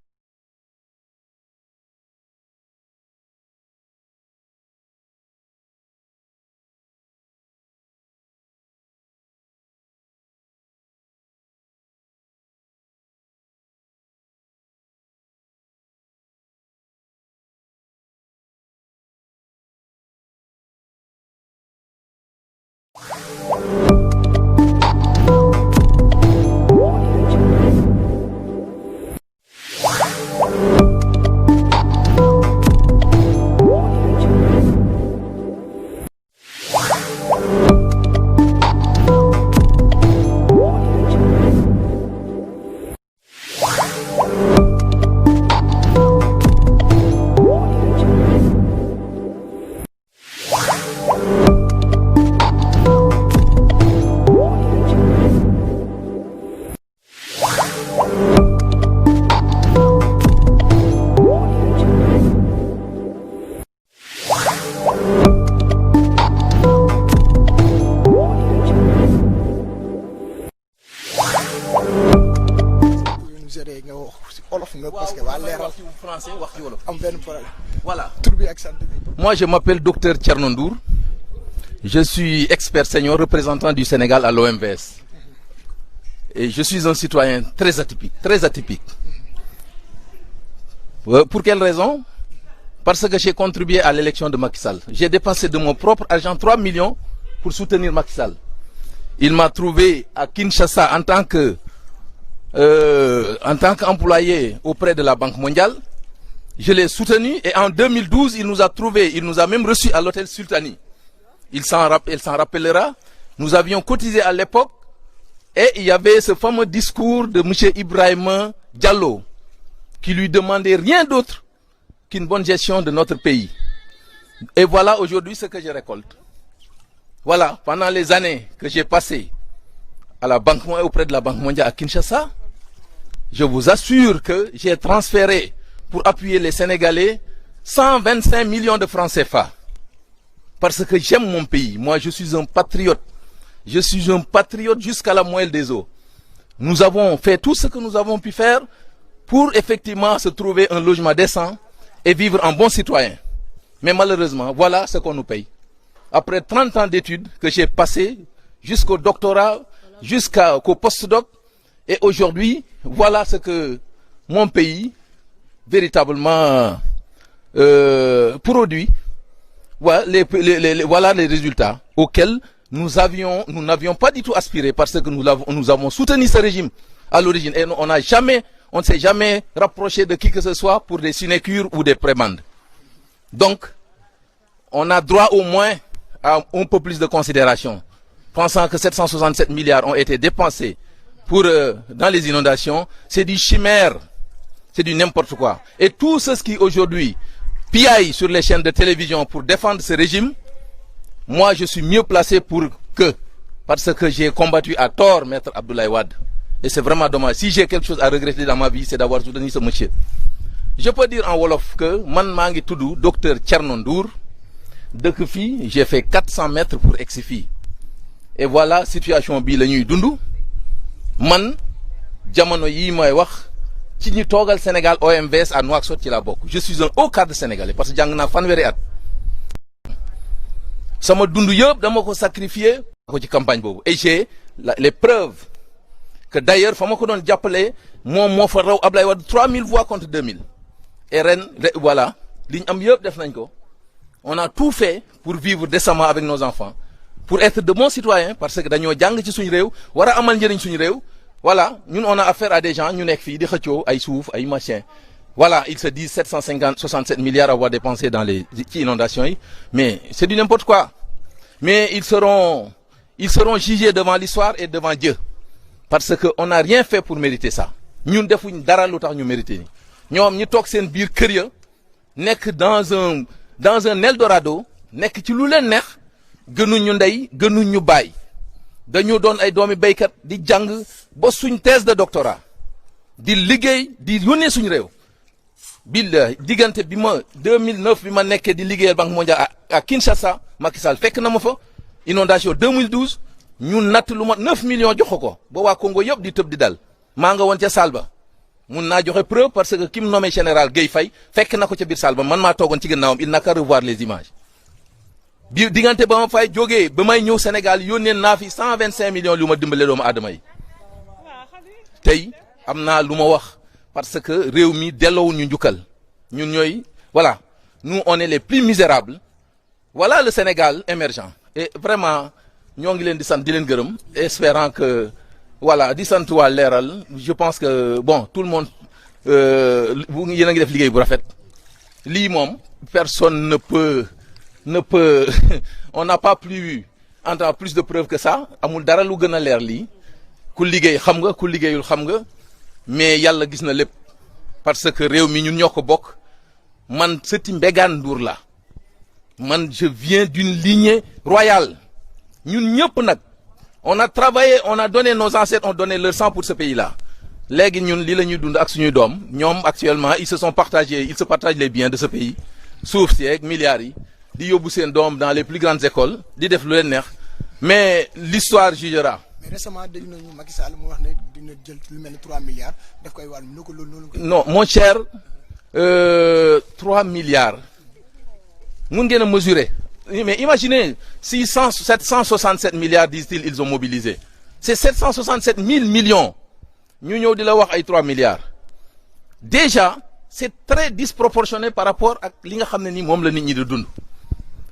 français wax ci wolof. am benn problème. Voilà. Tur bi ak sant bi. Moi, je m'appelle Docteur Thierno Ndour. Je suis expert senior représentant du Sénégal à l'OMVS. Et je suis un citoyen très atypique, très atypique. Pour quelle raison? Parce que j'ai contribué à l'élection de Macky Sall. J'ai dépensé de mon propre argent 3 millions pour soutenir Macky Sall. Il m'a trouvé à Kinshasa en tant qu'employé auprès de la Banque mondiale. Je l'ai soutenu et en 2012, il nous a trouvé, il nous a même reçus à l'hôtel Sultani. Il s'en rappellera. Nous avions cotisé à l'époque et il y avait ce fameux discours de M. Ibrahima Diallo qui lui demandait rien d'autre qu'une bonne gestion de notre pays. Et voilà aujourd'hui ce que je récolte. Voilà, pendant les années que j'ai passées à la Banque mondiale, auprès de la Banque mondiale à Kinshasa, je vous assure que j'ai transféré pour appuyer les Sénégalais 125 millions de francs CFA. Parce que j'aime mon pays. Moi, je suis un patriote. Je suis un patriote jusqu'à la moelle des os. Nous avons fait tout ce que nous avons pu faire pour effectivement se trouver un logement décent et vivre en bon citoyen. Mais malheureusement, voilà ce qu'on nous paye. Après 30 ans d'études que j'ai passé jusqu'au doctorat, jusqu'au postdoc, et aujourd'hui, voilà ce que mon pays véritablement produit. Voilà les résultats auxquels nous n'avions pas du tout aspiré parce que nous avons soutenu ce régime à l'origine et on ne s'est jamais rapproché de qui que ce soit pour des sinécures ou des prébendes. Donc, on a droit au moins à un peu plus de considération. Pensant que 767 milliards ont été dépensés dans les inondations, c'est du chimère, c'est du n'importe quoi. Et tous ceux qui aujourd'hui piaillent sur les chaînes de télévision pour défendre ce régime, moi je suis mieux placé parce que j'ai combattu à tort Maître Abdoulaye Wade. Et c'est vraiment dommage. Si j'ai quelque chose à regretter dans ma vie, c'est d'avoir soutenu ce monsieur. Je peux dire en Wolof que man mangi tudu docteur Thierno Ndour, dëkk fi, j'ai fait 400 mètres pour egsi fii. Et voilà situation bi la ñuy dundu. Man jamono yi may wax ci ñi toogal Sénégal OMVS à Nouakchott ci la bokk. Je suis un haut cadre sénégalais parce que jàng naa fanweeri at. Sama dundu yëpp dama ko sacrifier ko ci campagne boobu. Et j'ai les preuves que d'ailleurs fa ma ko doon jàppale moom moo fa raw Ablaye Wade 3000 voix contre 2000. Et ren voilà li ñu am yëpp def nañ ko. On a tout fait pour vivre décemment avec nos enfants, pour être de bons citoyens parce que dañoo jàng ci suñu réew war a amal njëriñ suñu réew. Voilà, ñun on a affaire à des gens ñu nekk fii di xëccoo ay suuf ay machin. Voilà, ils se disent 767 milliards à avoir dépensé dans les inondations yi, mais c'est du n'importe quoi. Mais ils seront jugés devant l'histoire et devant Dieu parce que on n'a rien fait pour mériter ça. Ñun defuñ dara lu tax ñu mériter ñoom ñi toog seen biir kër ya nekk dans un Eldorado nekk ci lu leen neex gënuñ ñu ndey gënuñ ñu baay. Dañu doon ay doomi béykat di jàng ba suñ thèse de doctorat di liggéey di yónnee suñu réew billahi diggante bi ma 2009 bi ma nekkee di liggéeyal Banque mondiale à Kinshasa Macky Sall fekk na ma fa inondation 2012 ñu natt lu ma 9 millions jox ko ba waa Congo yëpp di tëb di dal maa nga woon ca salle ba mun naa joxe preuve parce que ki mu nommé général Guèye Faye fekk na ko ca biir salle ba man maa toogoon ci gannaawam il n'a qu'à revoir les images. bi diggante ba ma fay jógee ba may ñëw Sénégal yónnee naa fi 125 millions lu ma dimbale doomu aadama yi tey am naa lu ma wax parce que réew mi delloowul ñu njukkal ñun ñooy voilà nous on est les plus misérables voilà le Sénégal émergent et vraiment ñoo ngi leen di sant di leen gërëm espérant que voilà di sant waa Leral je pense que bon tout le monde yéen a ngi def liggéey bu rafet lii moom personne ne peut on n'a pas plus entendre plus de preuves que ça amul dara lu gën a leer lii ku liggéey xam nga ku liggéeyul xam nga mais yàlla gis na lépp parce que réew mi ñun ñoo ko bokk man sëti Mbégane Ndour la man je viens d'une lignée royale ñun ñëpp nag on a travaillé on a donné nos ancêtres ont donné leur sang pour ce pays là léegi ñun lii la ñuy dund ak suñuy doom ñoom actuellement ils se partagent les biens de ce pays suuf si ak milliards yi di yóbbu seen doom dans les plus grandes écoles di def lu leen neex mais l'histoire jugera. mais récemment dégg nañu Macky Sall mu wax ne dina jël lu mel ni 3 milliards daf koy wàll ñu ko loolu noonu. non mon cher 3 milliards mun ngeen a mesurer mais imaginez 767 milliards disent-ils ils ont mobilisé c'est 767 000 millions ñu ñëw di la wax ay 3 milliards déjà c'est très disproportionné par rapport ak li nga xam ne ni moom la nit ñi di dund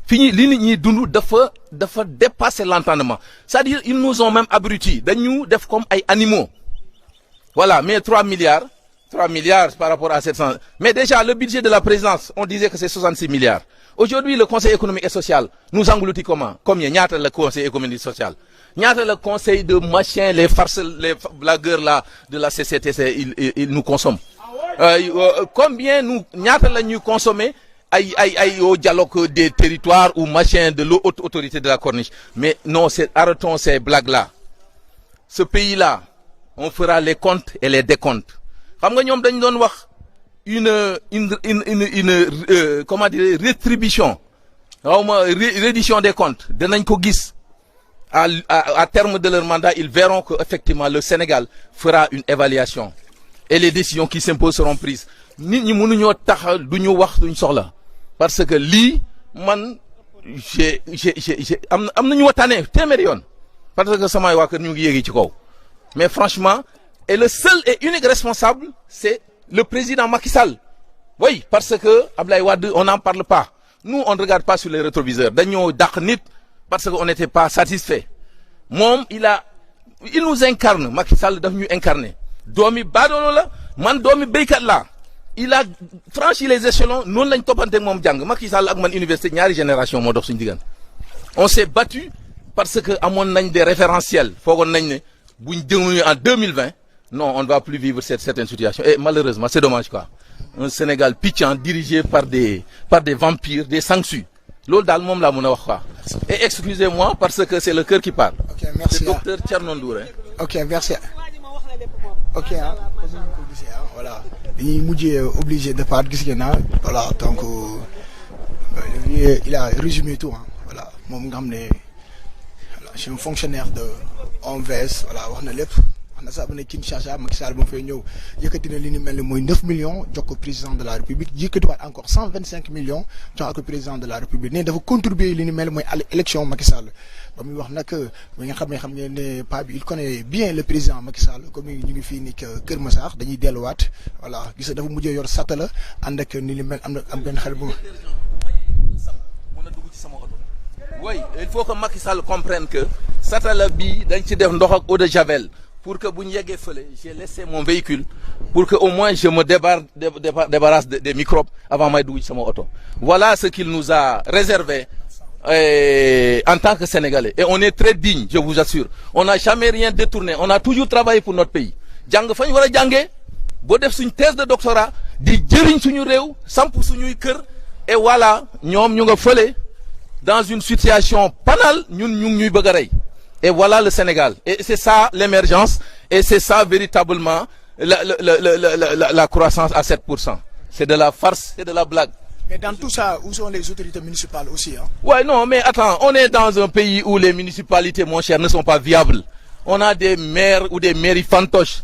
fi ñi li nit ñi dund dafa dépasser l'entendement c'est-à-dire ils nous ont même abrutis dañu def comme ay animaux voilà mais 3 milliards par rapport à 700 mais déjà le budget de la présidence on disait que c'est 66 milliards aujourd'hui le conseil économique et social nous engloutit combien ñaata le conseil économique et social ñaata le conseil de machin les farces les blagueurs là de la CCTC ils nous consomment combien ñaata la ñuy consommer ay au dialogue des territoires ou machin de l'haute autorité de la corniche mais non arrêtons ces blagues là ce pays là on fera les comptes et les décomptes xam nga ñoom dañu doon wax une comment dire rétribution xawma reddition des comptes danañ ko gis à terme de leur mandat ils verront que effectivement le Sénégal fera une évaluation et les décisions qui s'imposent seront prises nit ñi mënuñoo tax duñu wax duñ soxla parce que lii man j'ai am nañu waxtaanee téeméeri yoon parce que samay waa kër ñu ngi yéegi ci kaw mais franchement et le seul et unique responsable c'est le président Macky Sall oui parce que Abdoulaye Wade on n'en parle pas nous on ne regarde pas sur les rétroviseurs dañoo dàq nit parce que on n'était pas satisfait moom il nous incarne Macky Sall daf ñu incarner doomi baadoolo la man doomi béykat la il a franchi les échelons noonu lañ toppante moom jàng Macky Sall ak man université ñaari génération moo dox suñu diggante on s'est battu parce que amoon nañ des référentiels foogoon nañ ne buñ jëmuñu en 2020 non on ne va plus vivre certaine situation et malheureusement c'est dommage quoi un Sénégal pitchant dirigé par des vampires des sangsues loolu daal moom laa mën a wax quoi et excusez-moi parce que c'est le cœur qui parle. ok merci c'est docteur Thierno Ndour. ok merci. ok voilà dañuy mujjee obligé de part gis ngeen voilà donc il a résumé tout voilà moom nga xam ne voilà je suis un fonctionnaire de OMVS voilà wax na lépp wax na sax ba ne Kinshasa Macky Sall ba mu fay ñëw yëkkati na li ni mel ni mooy 9 millions jox ko président de la République yëkkatiwaat encore 125 millions jox ko président de la République ne dafa contribuer li ni mel mooy élection Macky Sall ba muy wax nag ba nga xam ngeen ne pa bi il connaît bien le président Macky Sall comme ñu ngi fii ni Kër Massar dañuy delluwaat voilà gis dafa mujjee yor satala ànd ak ni li mel am benn xel bu mën a dugg ci sama oto oui il faut que Macky Sall comprenne que satala bi dañ ci def ndox ak eau de javel pour que bu ñu yeggee fële j'ai laissé mon véhicule pour que au moins je me débarrasse des microbes avant may dugg ci sama oto voilà ce qu'il nous a réservé en tant que Sénégalais et on est très digne je vous assure on n'a jamais rien détourné on a toujours travaillé pour notre pays jàng fa ñu war a jàngee boo def suñ thèse de doctorat di jëriñ suñu réew samp suñuy kër et voilà ñoom ñu nga fële dans une situation banale ñun ñu ngi ñuy bëgg a rey et voilà le Sénégal et c'est ça l'émergence et c'est ça véritablement la croissance à 7%. C'est de la farce, c'est de la blague. Mais dans tout ça, où sont les autorités municipales aussi Ouais, non, mais attends, on est dans un pays où les municipalités, mon cher, ne sont pas viables. On a des maires ou des mairies fantoches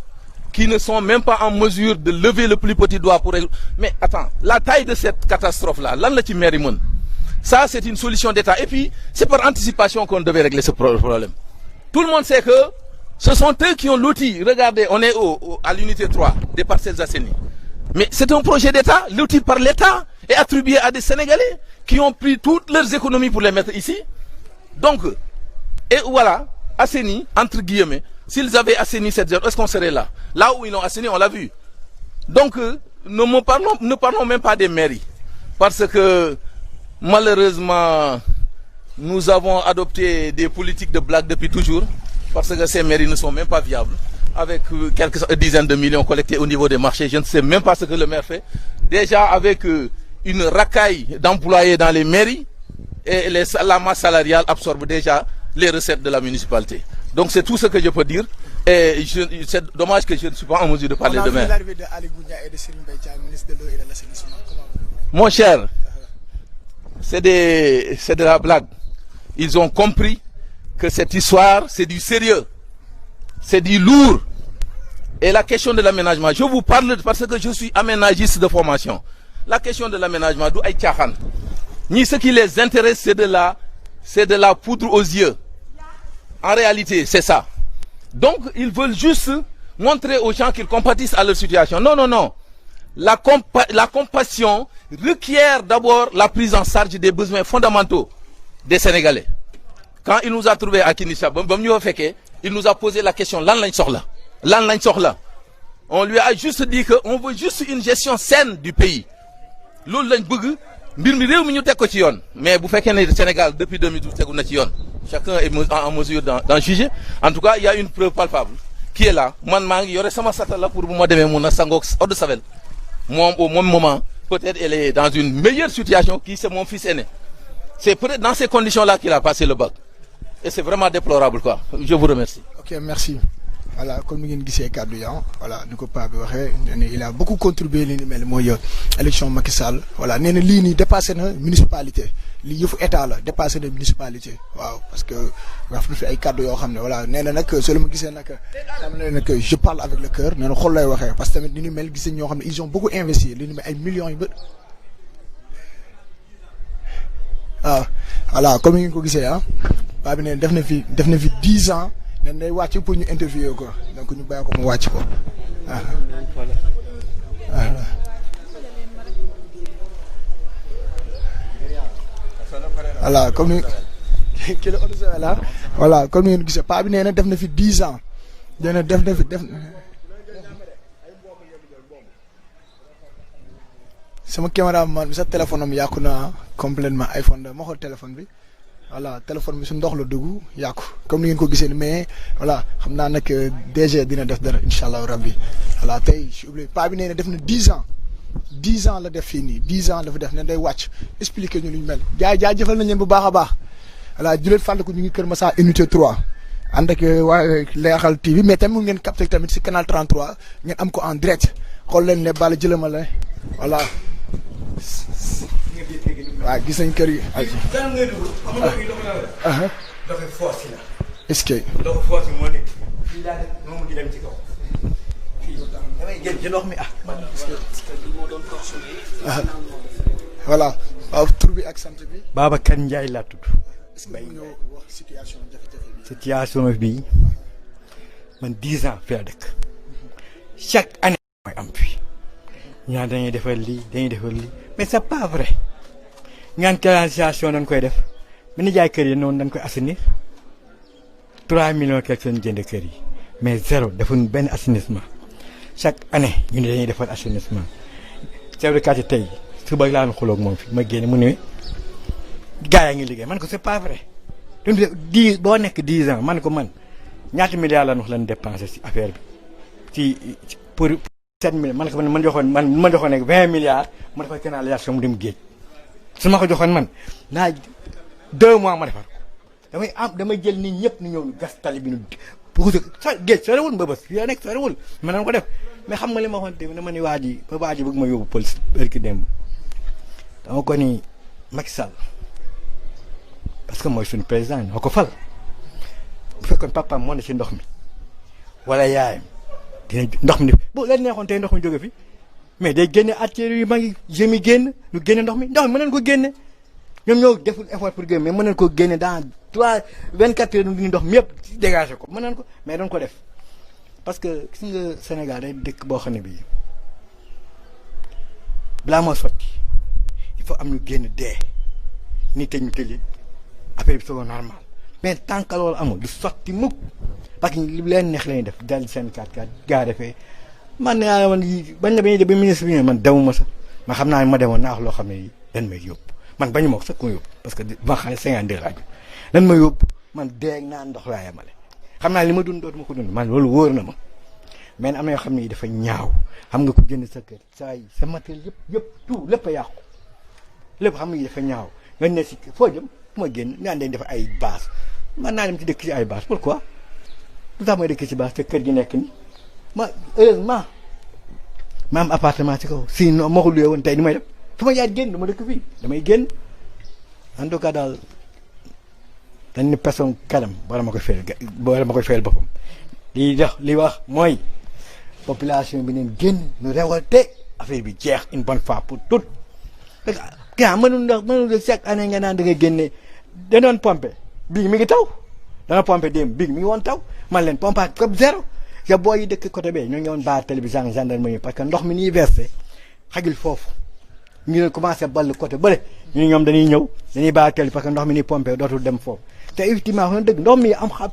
qui ne sont même pas en mesure de lever le plus petit doigt pour... Mais attends, la taille de cette catastrophe-là, lan la ci mairie mën. Ça, c'est une solution d'État. Et puis, c'est par anticipation qu'on devait régler ce problème. Tout le monde sait que ce sont eux qui ont l'outil. Regardez, on est à l'unité 3 des Parcelles Assainies. Mais c'est un projet d'État, l'outil par l'État est attribué à des Sénégalais qui ont pris toutes leurs économies pour les mettre ici. Donc, et voilà, assaini, entre guillemets, s'ils avaient assaini cette zone, est-ce qu'on serait là? Là où ils l'ont assaini, on l'a vu. Donc, ne parlons même pas des mairies. Parce que, malheureusement, nous avons adopté des politiques de blague depuis toujours, parce que ces mairies ne sont même pas viables. Avec quelques dizaines de millions collectés au niveau des marchés, je ne sais même pas ce que le maire fait. Déjà avec une racaille d'employés dans les mairies, et la masse salariale absorbe déjà les recettes de la municipalité. Donc c'est tout ce que je peux dire. Et c'est dommage que je ne suis pas en mesure de parler demain. Mon cher, c'est de la blague. Ils ont compris que cette histoire, c'est du sérieux. C'est du lourd. Et la question de l'aménagement, je vous parle parce que je suis aménagiste de formation. La question de l'aménagement, d'où ay tiaxan. Ni ce qui les intéresse, c'est de la poudre aux yeux. En réalité, c'est ça. Donc, ils veulent juste montrer aux gens qu'ils compatissent à leur situation. Non, non, non. La compassion requiert d'abord la prise en charge des besoins fondamentaux des Sénégalais. Quand il nous a trouvé à Kinshasa, il nous a posé la question, lan lañ soxla? Lan lañ soxla? On lui a juste dit qu'on veut juste une gestion saine du pays. Loolu lañ bëgg mbir mi réew mi ñu teg ko ci yoon. Mais bu fekkee ne Sénégal depuis 2012 tegu na ci yoon. Chacun est en mesure d'en juger. En tout cas, il y a une preuve palpable qui est là. Man maa ngi yore sama satala pour bu ma demee mun a sangoog eau de Javel. Moom au même moment, peut-être elle est dans une meilleure situation que c'est mon fils aîné. C'est peut-être dans ces conditions-là qu'il a passé le bac. Et c'est vraiment déplorable, quoi. Je vous remercie. Ok, merci. Voilà, comme nous avons dit, voilà, nous pas il a beaucoup contribué à l'élection Macky Sall. Voilà, nous avons dépassé la municipalité. Li yëfu état la dépassé na municipalité waaw parce que wax na fi ay cadeau yoo xam ne voilà nee na nag soo ma gisee nag xam ne nag je parle avec le cœur nee na xol lay waxee parce que tamit ni ñu mel gis nañ ñoo xam ne ils ont beaucoup investi li ñu mel ay millions yu bëri waaw voilà comme ngeen ko gisee ah paa bi ne def na fi 10 ans nen day wàcc pour ñu interviewer ko donc ñu bàyyi ko mu wàcc ko voilà comme ni ki la autorisé la voilà comme ni ngeen gisee paa bi nee na def na fi 10 ans dina def sama caméraman bi sa téléphone am yàqu na complètement iPhone da ma xool téléphone bi voilà téléphone bi su ndox la dugg yàqu comme ni ngeen ko gisee mais voilà xam naa nag DG dina def dara incha allah rabbi voilà tey je oublié paa bi nee na def na 10 ans. 10 ans la def fii nii 10 ans la fa def ne day wàcc expliquer ñu lu ñu mel jaajëfal nañ leen bu baax a baax voilà juleen fàttaliku ñu ngi Kër Massar unité 3 ànd ak waa Leral TV mais tamit ngeen capté tamit si canal 33 ngeen am ko en direct xool leen ne bala jëlama la voilà waaw gis nañ kër yi. dafay force la. est-ce que. dafa force moo nekk fii laa def moo mujj dem ci kaw. damay jël ci ndox mi voilà waaw tur bi ak sant bi. Babacar Ndiaye laa tudd. est-ce que ñoo wax situation jafe-jafe bi. situation bi man 10 ans fii la dëkk chaque année mooy am fii ñaan dañuy defal lii mais c'est pas vrai ñaan canalisation dañ koy def bi ñu jaay kër yi noonu dañ koy assainir 3 millions quelque lañ jënd kër yi mais zéro defuñ benn assainissement. chaque année ñu ne dañuy defal assainissement chef de quartier tey suba laa xuloo ak moom fi ma génne mu ne gars yaa ngi liggéey man ko c'est pas vrai. di boo nekk 10 ans man ko man ñaata milliards la ñu wax lan dépensé ci affaire bi ci pour 7 milliards man ko man ma joxoon nekk 20 milliards ma defal canalisation mu dem géej su ma ko joxoon man naa 2 mois ma defar ko damay jël nit ñëpp ñu ñëw gas tali bi ñu. pour que sa géej soriwul mbëbës yaa nekk soriwul ma nan ko def mais xam nga li ma waxoon tamit dama ni waa ji bëgg ma yóbbu police barki démb dama ko ni Macky Sall parce que mooy suñu président ñoo ko fal bu fekkoon papaam moo ne ci ndox mi wala yaayam dina ndox mi bu leen neexoon tey ndox mi jóge fi mais day génne artères yu mag yi jëmi génn ñu génne ndox mi mën nañ ko génne ñoom ñoo deful effort pour génne mais mën nañ ko génne dans 24 heures ñu ndox mi yëpp dégagé ko mën nañ ko mais doon ko def parce que gis nga Sénégal day dëkk boo xam ne bii balaa moo sotti il faut am ñu génn dee ni te ñu tëli affaire bi c'est normal mais tant que loolu amul du sotti mukk parce que li leen neex lañuy def dal seen 4x4 gaa defee man ne man yi bañ na ba ñuy def ba ministre bi man demuma sax ma xam naa ne ma demoon naa wax loo xam ne yi dañ may yóbbu man bañu ma ko sax ko yóbbu parce que ma xam ne 52 rajo dañ ma yóbbu man deeg naa ndox laa yemale xam naa li ma dund dootuma ko dund man loolu wóor na ma mais am na yoo xam ne dafa ñaaw xam nga ko jënd sa kër sa matériel yëpp tout lépp a yàqu lépp xam nga dafa ñaaw nga ne si foo jëm fu ma génn naan dañ def ay bâche man naa dem ci dëkk ci ay bâche pourquoi lu tax may dëkk ci bâche te kër gi nekk ni ma heureusement ma am appartement ci kaw sinon ma ko luwee woon tey ni may def fu ma yaay génn du ma dëkk fii damay génn en tout cas daal dañ ne personne kanam wala ma koy fayal boppam li wax mooy population bi neen génn ñu révolté affaire bi jeex une bonne fois pour toutes gaa mënul chaque année nga naan da ngay génne da doon pompé bii mi ngi taw dana pompé démb bii mi ngi woon taw man leen pompage comme zéro ya boo yi dëkk côté bee ñoo ngi woon baar télévision gendarmerie parce que ndox mi ñuy versé xajul foofu ñu ne commencé ball côté bële ñu ñoom dañuy ñëw dañuy baar télé parce que ndox mi ñuy pompé dootul dem foofu te effectivement wax na dëgg ndox mi am xam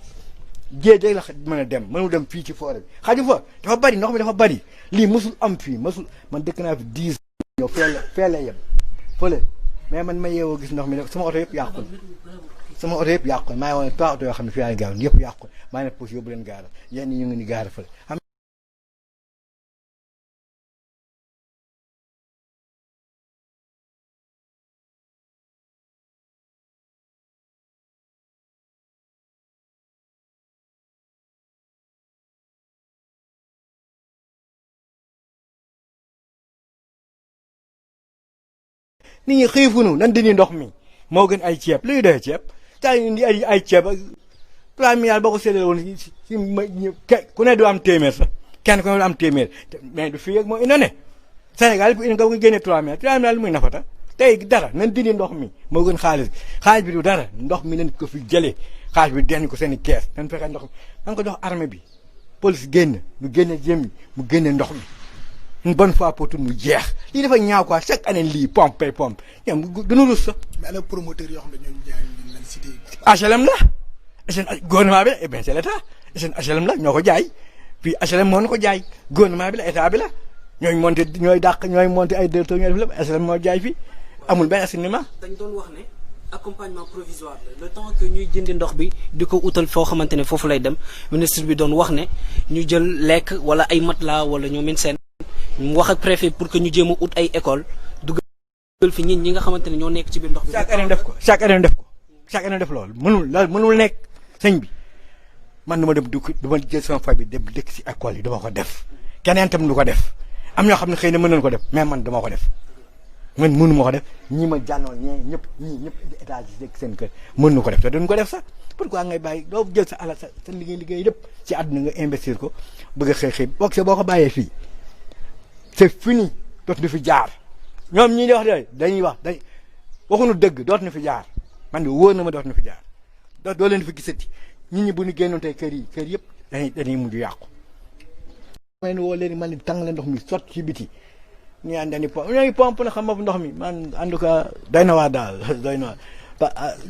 jéej la mën a dem mënul dem fii ci forêt bi xaju fa dafa bari ndox mi dafa bari lii mësul am fii mësul man dëkk naa fi 10 ñëw fee la yem fële mais man ma yeewoo gis ndox mi sama oto yëpp yàqu sama oto yëpp yàqu maa ngi woon 3 oto yoo xam ne fii laa gaaw yëpp yàqu maa ngi ne pousse yóbbu leen gaara yenn ñu ngi ni gaara fële nit ñi xiifunu nan dindi ndox mi moo gën ay ceeb lu ñu doyee ceeb taa indi ay ceeb ak 3 milliards boo ko séddale woon si ku ne du am téeméer sax kenn ku ne du am téeméer mais du fii ak moo indi ne Sénégal nga ko génnee 3 milliards lu muy nafata tey dara nan dindi ndox mi moo gën xaalis bi du dara ndox mi nañ ko fi jëlee xaalis bi denc ko seen i kees nan fexe ndox mi nan ko jox armée bi police génn mu génne jëm mu génne ndox mi une bonne fois pour tout mu jeex lii dafa ñaaw quoi chaque année lii pompe ñoom gënu rus sax. mais ana promoteur yoo xam ne ñooñu jaay ñu leen cité. HLM la gouvernement bi la eh bien c'est l'état HLM la ñoo ko jaay puis HLM moo ko jaay gouvernement bi la état bi la ñooy monté ay directeurs ñooy def lépp HLM moo jaay fii amul benn assainissement. dañ doon wax ne accompagnement provisoire le temps que ñuy jëndi ndox bi di ko utal foo xamante ne foofu lay dem ministre bi doon wax ne ñu jël lekk wala ay matelas wala ñoom seen. mu wax ak préfet pour que ñu jéem a ut ay école dugal fi ñi nga xamante ne ñoo nekk ci biir ndox bi. chaque année def loolu mënul nekk sëñ bi man dama dem dama jël sama fay bi dem dëkk si école yi dama ko def keneen tam du ko def am ñoo xam ne xëy na mën nañu ko def mais man dama ko def man mënu ma ko def ñi ma jànnoon ñëpp état yi dëkk seen kër mën na ko def te duñ ko def sax pourquoi ngay bàyyi doo jël sa alal sa liggéey yëpp ci àdduna nga investir ko bëgg a xëy boo ko bàyyee fii c'est fini dootuñu fi jaar ñoom ñii di wax dañuy wax waxuñu dëgg dootuñu fi jaar man de wóor na ma dootuñu fi jaar doo leen fi gisati nit ñi bu ñu génnoon tey kër yëpp dañuy mujj yàqu. man woo leen man tàng leen ndox mi sotti ci biti ñu ànd dañuy pompe na xam nga ndox mi man en tout cas doy na waar daal doy na waar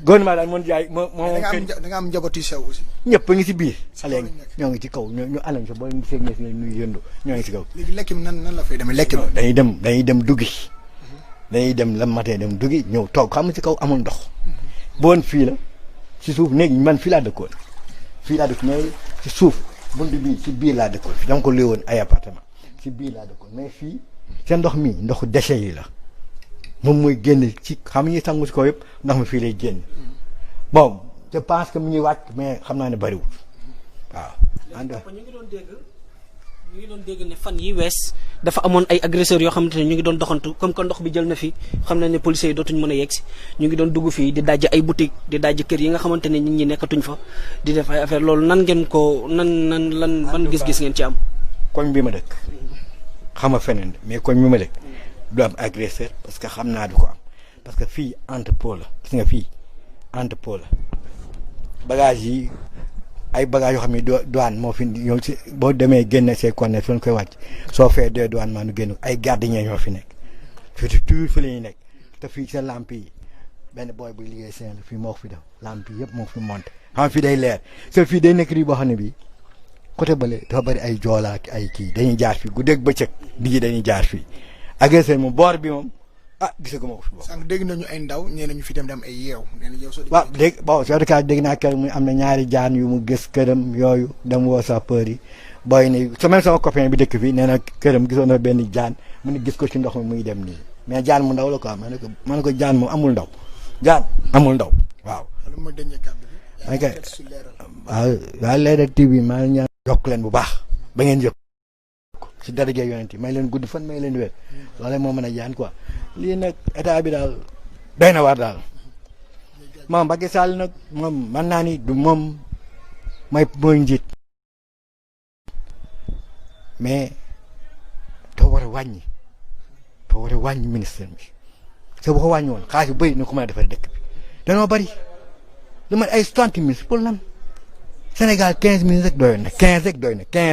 gouvernement daal mën jaay moo da nga am njaboot yu sew aussi. ñëpp a ngi si biir xale ñoo ngi ci kaw ñu alañ sa boo seeg ñes ñuy yëndu ñoo ngi si kaw. léegi lekk mi nan la fay demee lekk mi. dañuy dem duggi dañuy dem la matin dem duggi ñëw toog xam nga si kaw amul ndox boon fii la si suuf néeg man fii laa dëkkoon mais si suuf bunt bii si biir laa dëkkoon fi dama ko luy woon ay appartement si biir laa dëkkoon mais fii seen ndox mi ndoxu déchets yi la moom mooy génn ci xam nga ñuy sangu si kaw yëpp ndox mi fii lay génn bon je pense que mu ngi wàcc mais xam naa ne bariwul waaw. ñu ngi doon dégg ne fan yi wees dafa amoon ay agresseurs yoo xamante ne ñu ngi doon doxantu comme que ndox bi jël na fi xam nañ ne policiers yi dootuñ mën a yegg si ñu ngi doon dugg fii di dajji ay boutique di dajji kër yi nga xamante ne nit ñi nekkatuñ fa di def ay affaire loolu nan ngeen ko lan ban gis-gis ngeen ci am. koñ bi ma dëkk xam nga feneen mais koñ bi ma dëkk du am agresseur parce que xam naa du ko am parce que fii entrepôt la gis nga fii entrepôt la bagage yi ay bagages yoo xam ne douane moo fi ñëw si boo demee génne see conteneurs fi ñu koy wàcc soo fee dee douane maa nu génn ay gardien ñoo fi nekk fii toujours fi la ñuy nekk te fii sa lampe yi benn booy buy liggéey seen fii moo ko fi def lampe yi yëpp moo ko fi monté xam fii day leer te fii day nekk rii boo xam ne bii côté bële dafa bëri ay joolaa ak ay kii dañuy jaar fii guddeeg bëccëg nit ñi dañuy jaar fii agresseur moom boor bi moom gisaguma ko fi bokk. sànq dégg nañu ay ndaw ñeneen ñu fi dem ay yeew. waaw dégg bon soo dégg naa kër mu am na ñaari jaan yu mu gis këram yooyu dem woo sapeur yi booy ni même sama copain bi dëkk fi nee na këram gisoon na benn jaan mu ni gis ko ci ndox mi muy dem nii mais jaan mu ndaw la quoi ma ne ko jaan moom amul ndaw jaan amul ndaw waaw. waaw Leral TV maa ngi ñaan yokk leen bu baax ba ngeen yëg ci darajee yonent may leen gudd fan may leen wér loolee moo mën a jaan quoi lii nag état bi daal doy na waar daal moom Macky Sall nag moom mën naa ni du moom mooy njiit mais dafa war a wàññi ministère bi te bu ko wàññi woon xaalis bu bëri na ko mën a defar dëkk bi danoo bëri lu mat ay 60 ministres pour lan Sénégal 15 ministres rek doy na 15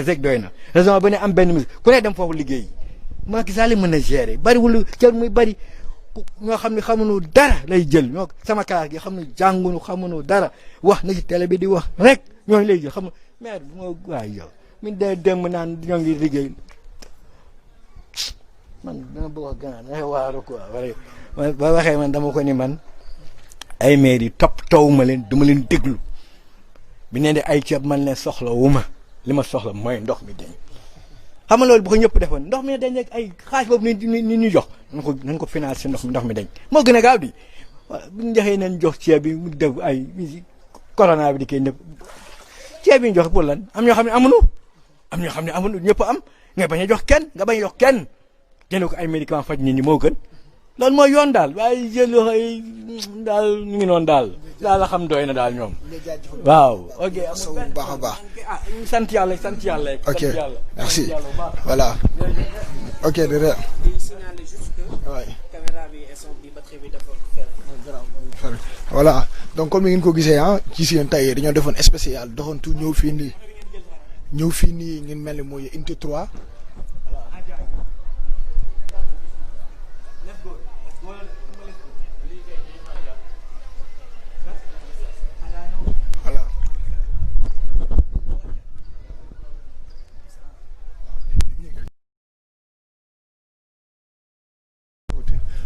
rek doy na raison ba ne am benn ministre ku ne dem foofu liggéey Macky Sall mën a gérer bëriwul jël muy bëri ñoo xam ne xamuñu dara lay jël ñoo sama classe gi xam ne jànguñu xamuñu dara wax na ci télé bi di wax rek ñooñu lay jël xam nga maire bi moo waay yow min de dem naan ñoo ngi liggéey man dama bëgg a gànnaar dafay waaru quoi ba waxee man dama ko ni man ay maire yi topp taw ma leen duma leen déglu bi ne de ay ceeb man leen soxla wu ma li ma soxla mooy ndox mi dañ xam nga loolu bu ko ñëpp defoon ndox mi dañ rek ay xaalis boobu ni ñu jox nañ ko financé ndox mi dañ moo gën a gaaw di bu ñu joxee nañ jox ceeb bi mu def ay corona bi di koy nëb ceeb bi ñu jox pour lan am ñoo xam ne amuñu ñëpp am nga bañ a jox kenn jënd ko ay médicament faj nit ñi moo gën loolu mooy yoon daal waaye jël yoo ay daal ñu ngi noonu daal la xam doy na daal ñoom waaw ok bu baax a baax sant yàlla ok merci voilà ok de voilà donc comme ni ngeen ko gisee ci seen tey dañoo defoon spécial doxantu ñëw fii nii ngeen mel ni mooy unité 3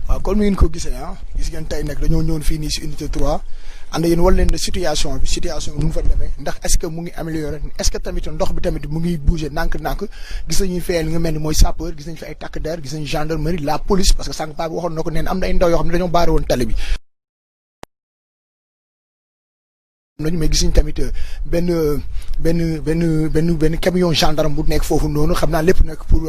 waaw comme ni ngeen ko gisee gis ngeen tey nag dañoo ñëwoon fii nii si unité 3 ànd yéen wal leen de situation bi nu mu fa demee ndax est-ce que mu ngi amélioré est-ce que tamit ndox bi tamit mu ngi bougé nànk-nànk gis nañuy fee li nga mel ni mooy sapeur gis nañu fi ay takk der gis nañu gendarmerie la police parce que sànq paa bi waxoon na ko neen am na ay ndaw yoo xam ne dañoo baare woon tali bi nañu mais gis nañ tamit benn camion gendarme bu nekk foofu noonu xam naa lépp nag pour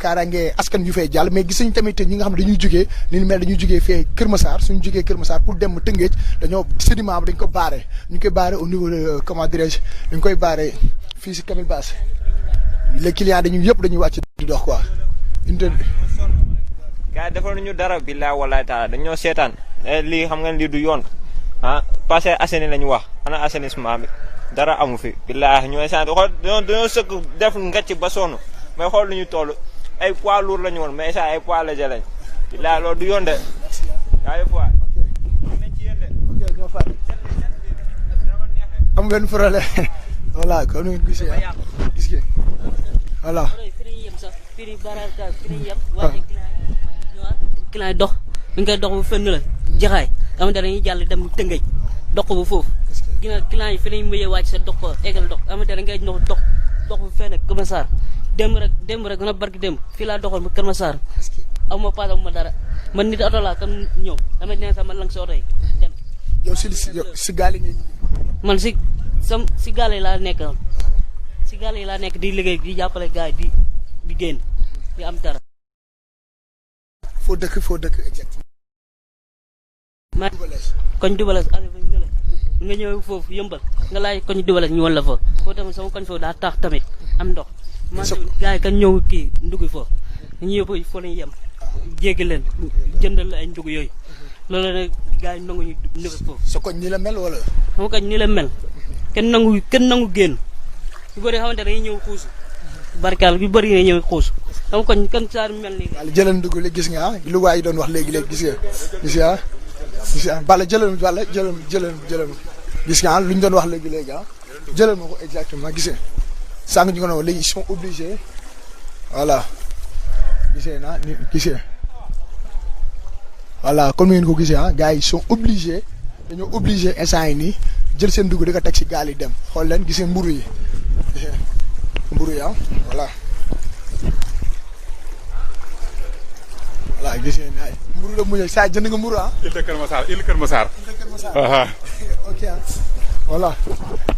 kaaraange askan yu fay jàll mais gis nañ tamit ñi nga xam ne dañuy jógee li ñu mel dañuy jógee fee Kër Massar suñu jógee Kër Massar pour dem Tëngéej dañoo sédiment bi dañ ko baare ñu koy baare au niveau de comment dirais-je dañ koy baare fii si Camille Basse les clients dañuy yëpp dañuy wàcc di dox quoi gars yi defoon nañu dara billaay wallaay taala dañoo seetaan lii xam nga lii du yoon passé assaini lañu wax ana assainissement bi dara amu fi billaay ñooy sant xool dañoo sëkk def ngacc ba sonn mais xool lu ñu toll ay poids lourd lañu woon mais ça ay poids léger lañ billaay loolu du yoon de yaa fois am benn problème voilà comme ni ngeen gisee gis ngeen voilà client dox mi ngi koy dox bu fenn la jaxaay xamante dañuy jàll dem Tëngéej dox ko bu foofu gina client yi fi lañ mujjee wàcc sa dox ko égal dox xamante da ngay dox bu fenn Kër Massar démb rek na barki démb fii laa doxoon ba Kër Massar amuma paas amuma dara man nit oto laa comme ñoom dama ne sax man lang si oto yi dem yow si gaal yi man si gaal yi laa nekk di liggéey di jàppale gars yi di génn di am dara foo dëkk exactement man koñ dubales nga ñëw foofu yëmbal nga laaj koñ dubales ñu won la fa foo tamit sama koñ foofu daa tax tamit am ndox man gars yi kan ñëw kii ndugg foofu ñu yëpp foo lañu yem jéggi leen jëndal la ay ndugg yooyu loolu nag gars yi nangu ñu ndugg foofu sa koñ ni la mel wala sama koñ ni la mel kenn nangu génn yu bëri xamante dañuy ñëw xuus barkaal yu bëri ne ñëw xuus sama koñ kan saar mel ni wala jëlal ndugg li gis nga lu waa yi doon wax léegi gis nga bala jëlal gis nga lu ñu doon wax léegi jëlal ma ko exactement gis nga sànq ñu ko noonu léegi ils sont obligés voilà gisee voilà comme ni ngeen ko gisee gars yi ils sont obligés dañoo obligés instant yi nii jël seen dugub di ko teg si gaal yi dem xool leen gisee mburu yi voilà gisee naay mburu la mujjee saa jënd nga mburu Île de Kër Massar ok voilà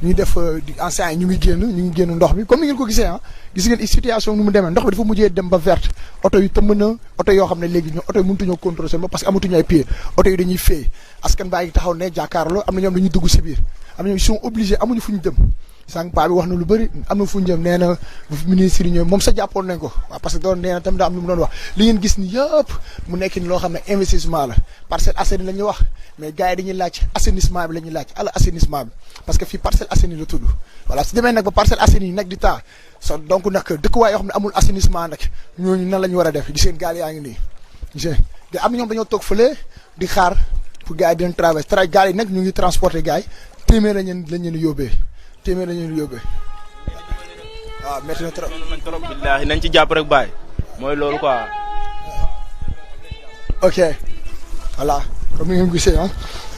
ñuy def instant yi ñu ngi génn ndox bi comme ni ngeen ko gisee gis ngeen situation nu mu demee ndox bi dafa mujjee dem ba verte oto yi tëmb na oto yoo xam ne léegi oto yi mënutuñoo contrôler seen bopp parce que amatuñu ay pied oto yi dañuy fay askan baa ngi taxaw ne jàkkaarloo am na ñoom dañuy dugg si biir am na ñoom ils sont obligés amuñu fu ñu dem sànq paa bi wax na lu bëri am na fu ñu jëm nee na ministre yi ñoom moom sa jàppoon nañ ko waaw parce que doon nee na tamit daa am lu mu doon wax li ngeen gis ni yëpp mu nekk ni loo xam ne investissement la Parcelles Assainies la ñuy wax mais gars yi dañuy laaj assainissement bi la ñuy laaj ala assainissement bi parce que fii Parcelles Assainies la tudd voilà su demee nag ba Parcelles Assainies yi nag di taa so donc nag dëkkuwaay yoo xam ne amul assainissement nag ñooñu nan la ñu war a def di seen gaal yaa ngi nii gis nga am na ñoom dañoo toog fële di xaar pour gars yi di leen traverser gaal yi nag ñu ngi transporter gars yi téeméer lañ leen yóbbee téeméer lañ leen yóbbee waaw métti na trop. billaahi nañ ci jàpp rek baay mooy loolu quoi. ok voilà comme ni ngeen gisee ah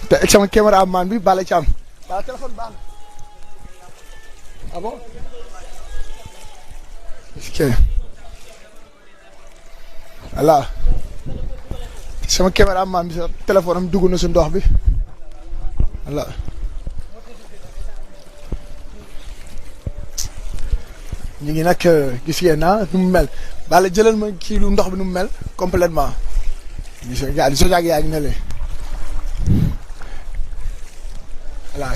te ak sama caméraman bi Bala Thiam. waaw téléphone baax na ah bon. ok voilà sama caméraman bi sa téléphone am dugg na si ndox bi voilà. ñu ngi nag gis ngeen nu mu mel bala jëlal ma kii lu ndox bi nu mu mel complètement gis nga gars yi sojaag yaa ngi ne lee voilà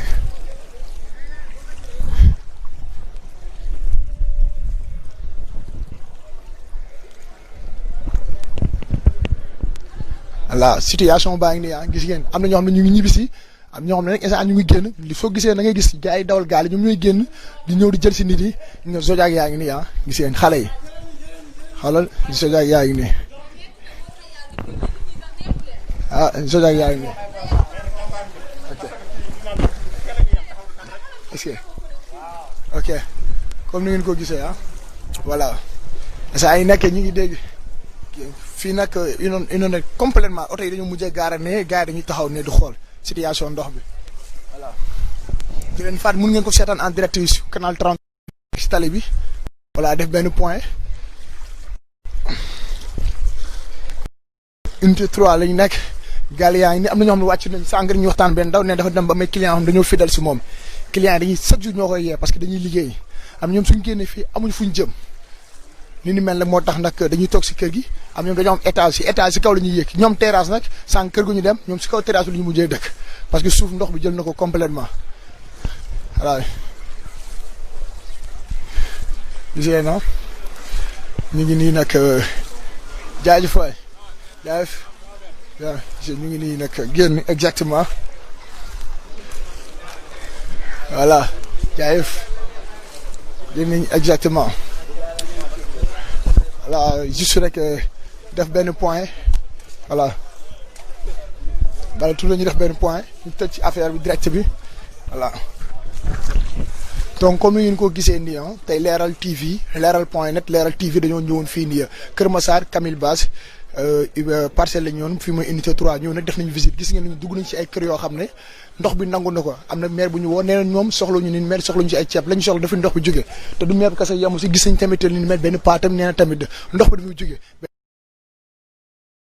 voilà situation baa ngi nii gis ngeen am na ñoo xam ne ñu ngi ñibbisi am ñoo xam ne nag instant ñu ngi génn li soo gisee da ngay gis gars yi dawal gaal yi ñoom ñooy génn di ñëw di jël si nit yi ñoom sojaag yaa ngi nii gis ngeen xale yi xoolal sojaag yaa ngi nii sojaag yaa ngi nii ok est-ce que ok comme ni ngeen ko gisee voilà instant yi nekkee ñu ngi dégg fii nag inondé complètement oto yi dañoo mujjee gaara ne gars yi dañuy taxaw ne di xool situation ndox bi voilà di leen faat mun ngeen ko seetaan en direct sur canal 30 ci tali bi voilà def benn point unité 3 lañu nekk gaal yaa ngi ni am na ñoo xam ne wàcc nañ sànq ñu waxtaan benn daw ne dafa dem ba may client xam dañoo fidèle si moom client yi dañuy chaque jour ñoo koy yee parce que dañuy liggéey am ñoom suñu génnee fii amuñ fuñ jëm li ni mel nag moo tax nag dañuy toog si kër gi am ñoom dañoo am étage si kaw la ñuy yéeg ñoom terrasse nag sànq kër gu ñu dem ñoom si kaw terrasse bi la ñu mujjee dëkk parce que suuf ndox bi jël na ko complètement voilà gisee na ñu ngi nii nag jaajëf waay jaajëf waaw ñu ngi nii nag génn exactement voilà jaajëf génn nañ exactement voilà juste rek def benn point voilà bala tout la ñu def benn point ñu tëj ci affaire bi direct bi voilà donc comme ni ngeen ko gisee nii tey Leral TV Leral point net Leral TV dañoo ñëwoon fii nii Kër Massar Camille Basse parcelle la ñu ñëwoon fii mooy unité 3 ñëw nag def nañu visite gis ngeen ñu dugg nañ ci ay kër yoo xam ne ndox bi nangu na ko am na maire bu ñu woo nee na ñoom soxla ñu ni maire soxla ñu ci ay ceeb la ñu soxla dafa ndox bi jógee te du maire bi kese yemul si gis nañ tamit ni mel benn paa tam nee na tamit ndox bi dafay jógee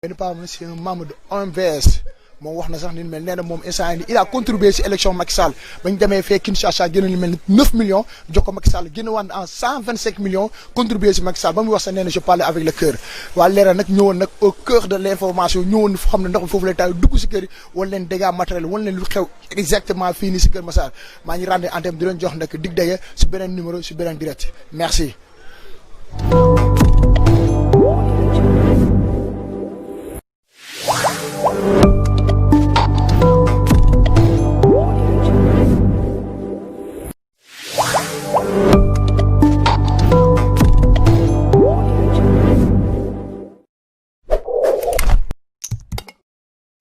benn paa moom c'est un membre de OMVS moom wax na sax ni mel nee na moom instant yii il a contribué si élection Macky Sall ba ñu demee fee Kinshasa génn li mel ni 9 millions jox ko Macky Sall génn waan en 125 millions contribué si Macky Sall ba muy wax sax nee na je parle avec le cœur waa Leral nag ñëwoon nag au cœur de l' information ñëwoon foo xam ne ndox mi foofu lay taal dugg si kër yi wan leen dégâts matériels wan leen lu xew exactement fii nii si Kër Massar maa ngi rendre antenne di leen jox nag dig daye si beneen numéro si beneen direct merci.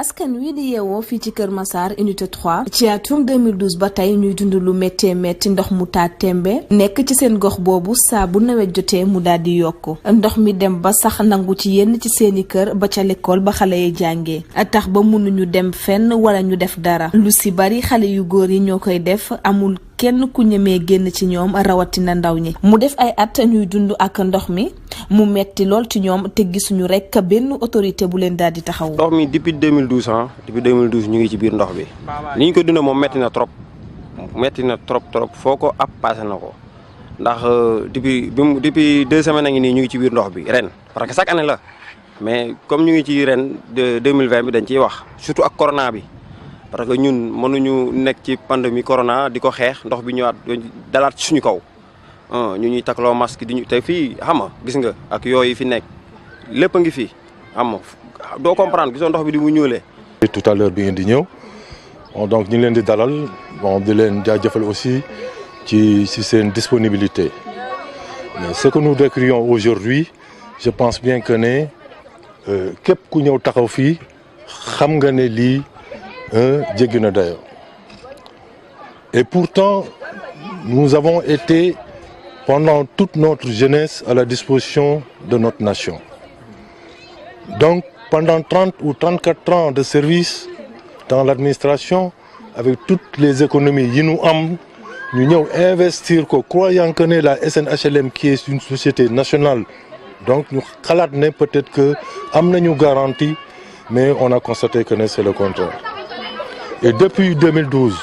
askan wi di yeewoo fii ci Kër Massar unité 3 ci atum 2012 ba tey ñuy dund lu méttee métti ndox mu taa tembe nekk ci seen gox boobu saa bu nawet jotee mu daal di yokku ndox mi dem ba sax nangu ci yenn ci seeni kër ba ca l'école ba xale yi jàngee tax ba mënuñu dem fenn wala ñu def dara lu si bari xale yu góor yi ñoo koy def amul kenn ku ñemee génn ci ñoom rawatina ndaw ñi mu def ay at ñuy dund ak ndox mi mu metti lool ci ñoom te gisuñu rek benn autorité bu leen daal di taxaw. ndox mi depuis 2012 depuis 2012 ñu ngi ci biir ndox bi ni ñu ko dundee moom metti na trop foo ko ab passé na ko ndax depuis 2 semaines a ngi nii ñu ngi ci biir ndox bi ren parce que chaque année la mais comme ñu ngi ci ren de 2020 bi dañ ciy wax surtout ak corona bi parce que ñun mënuñu nekk ci pandémie corona di ko xeex ndox bi ñëwaat dalaat suñu kaw ñu ñuy takloo masque di ñu te fii xam nga gis nga ak yooyu fi nekk lépp a ngi fi xam nga doo comprendre gisoo ndox bi di mu ñuulee. tout à l'heure bi ngeen di ñëw donc ñu ngi leen di dalal bon di leen jaajëfal aussi ci seen disponibilité mais ce que nous décrions aujourd'hui je pense bien que ne képp ku ñëw taxaw fii xam nga ne lii jéggi na dayo et pourtant nous avons été pendant toute notre jeunesse à la disposition de notre nation. Donc pendant 30 ou 34 ans de service dans l'administration avec toutes les économies yi ñu am ñu ñëw investir ko croyant que ne la SNHLM qui est une société nationale donc ñu xalaat ne peut-être que am nañu garantie mais on a constaté que c'est le contraire. Et depuis 2012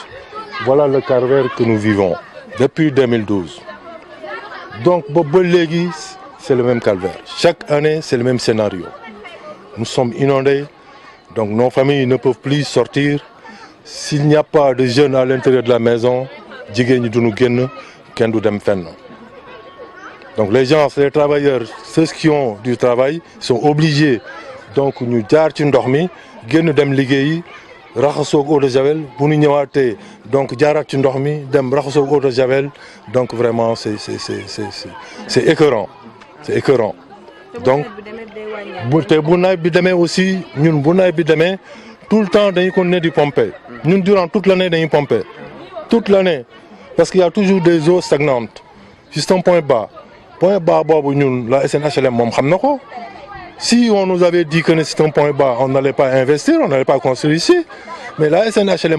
voilà le calvaire que nous vivons depuis 2012 donc ba léegi c'est le même calvaire chaque année c'est le même scénario nous sommes inondés donc nos familles ne peuvent plus sortir s'il n'y a pas de jeunes à l'intérieur de la maison jigéen ñi duñu génn kenn du dem fenn donc les gens les travailleurs ceux qui ont du travail sont obligés donc ñu jaar ci ndox mi génn dem liggéeyi raxasoo eau de javel bu ñu ñëwaatee donc jaaraat ci ndox mi dem raxasoo eau de javel donc vraiment c'est écœurant c'est écœurant donc bu nawet bi demee aussi ñun bu nawet bi demee tout le temps dañuy continuer di pomper ñun durant toute l'année dañuy pomper toute l'année parce qu'il y a toujours des eaux stagnantes c'est un point bas boobu ñun la SNHLM moom xam na ko. Si on nous avait dit que c'est un point bas, on n'allait pas investir, on n'allait pas construire ici. Mais la SNHLM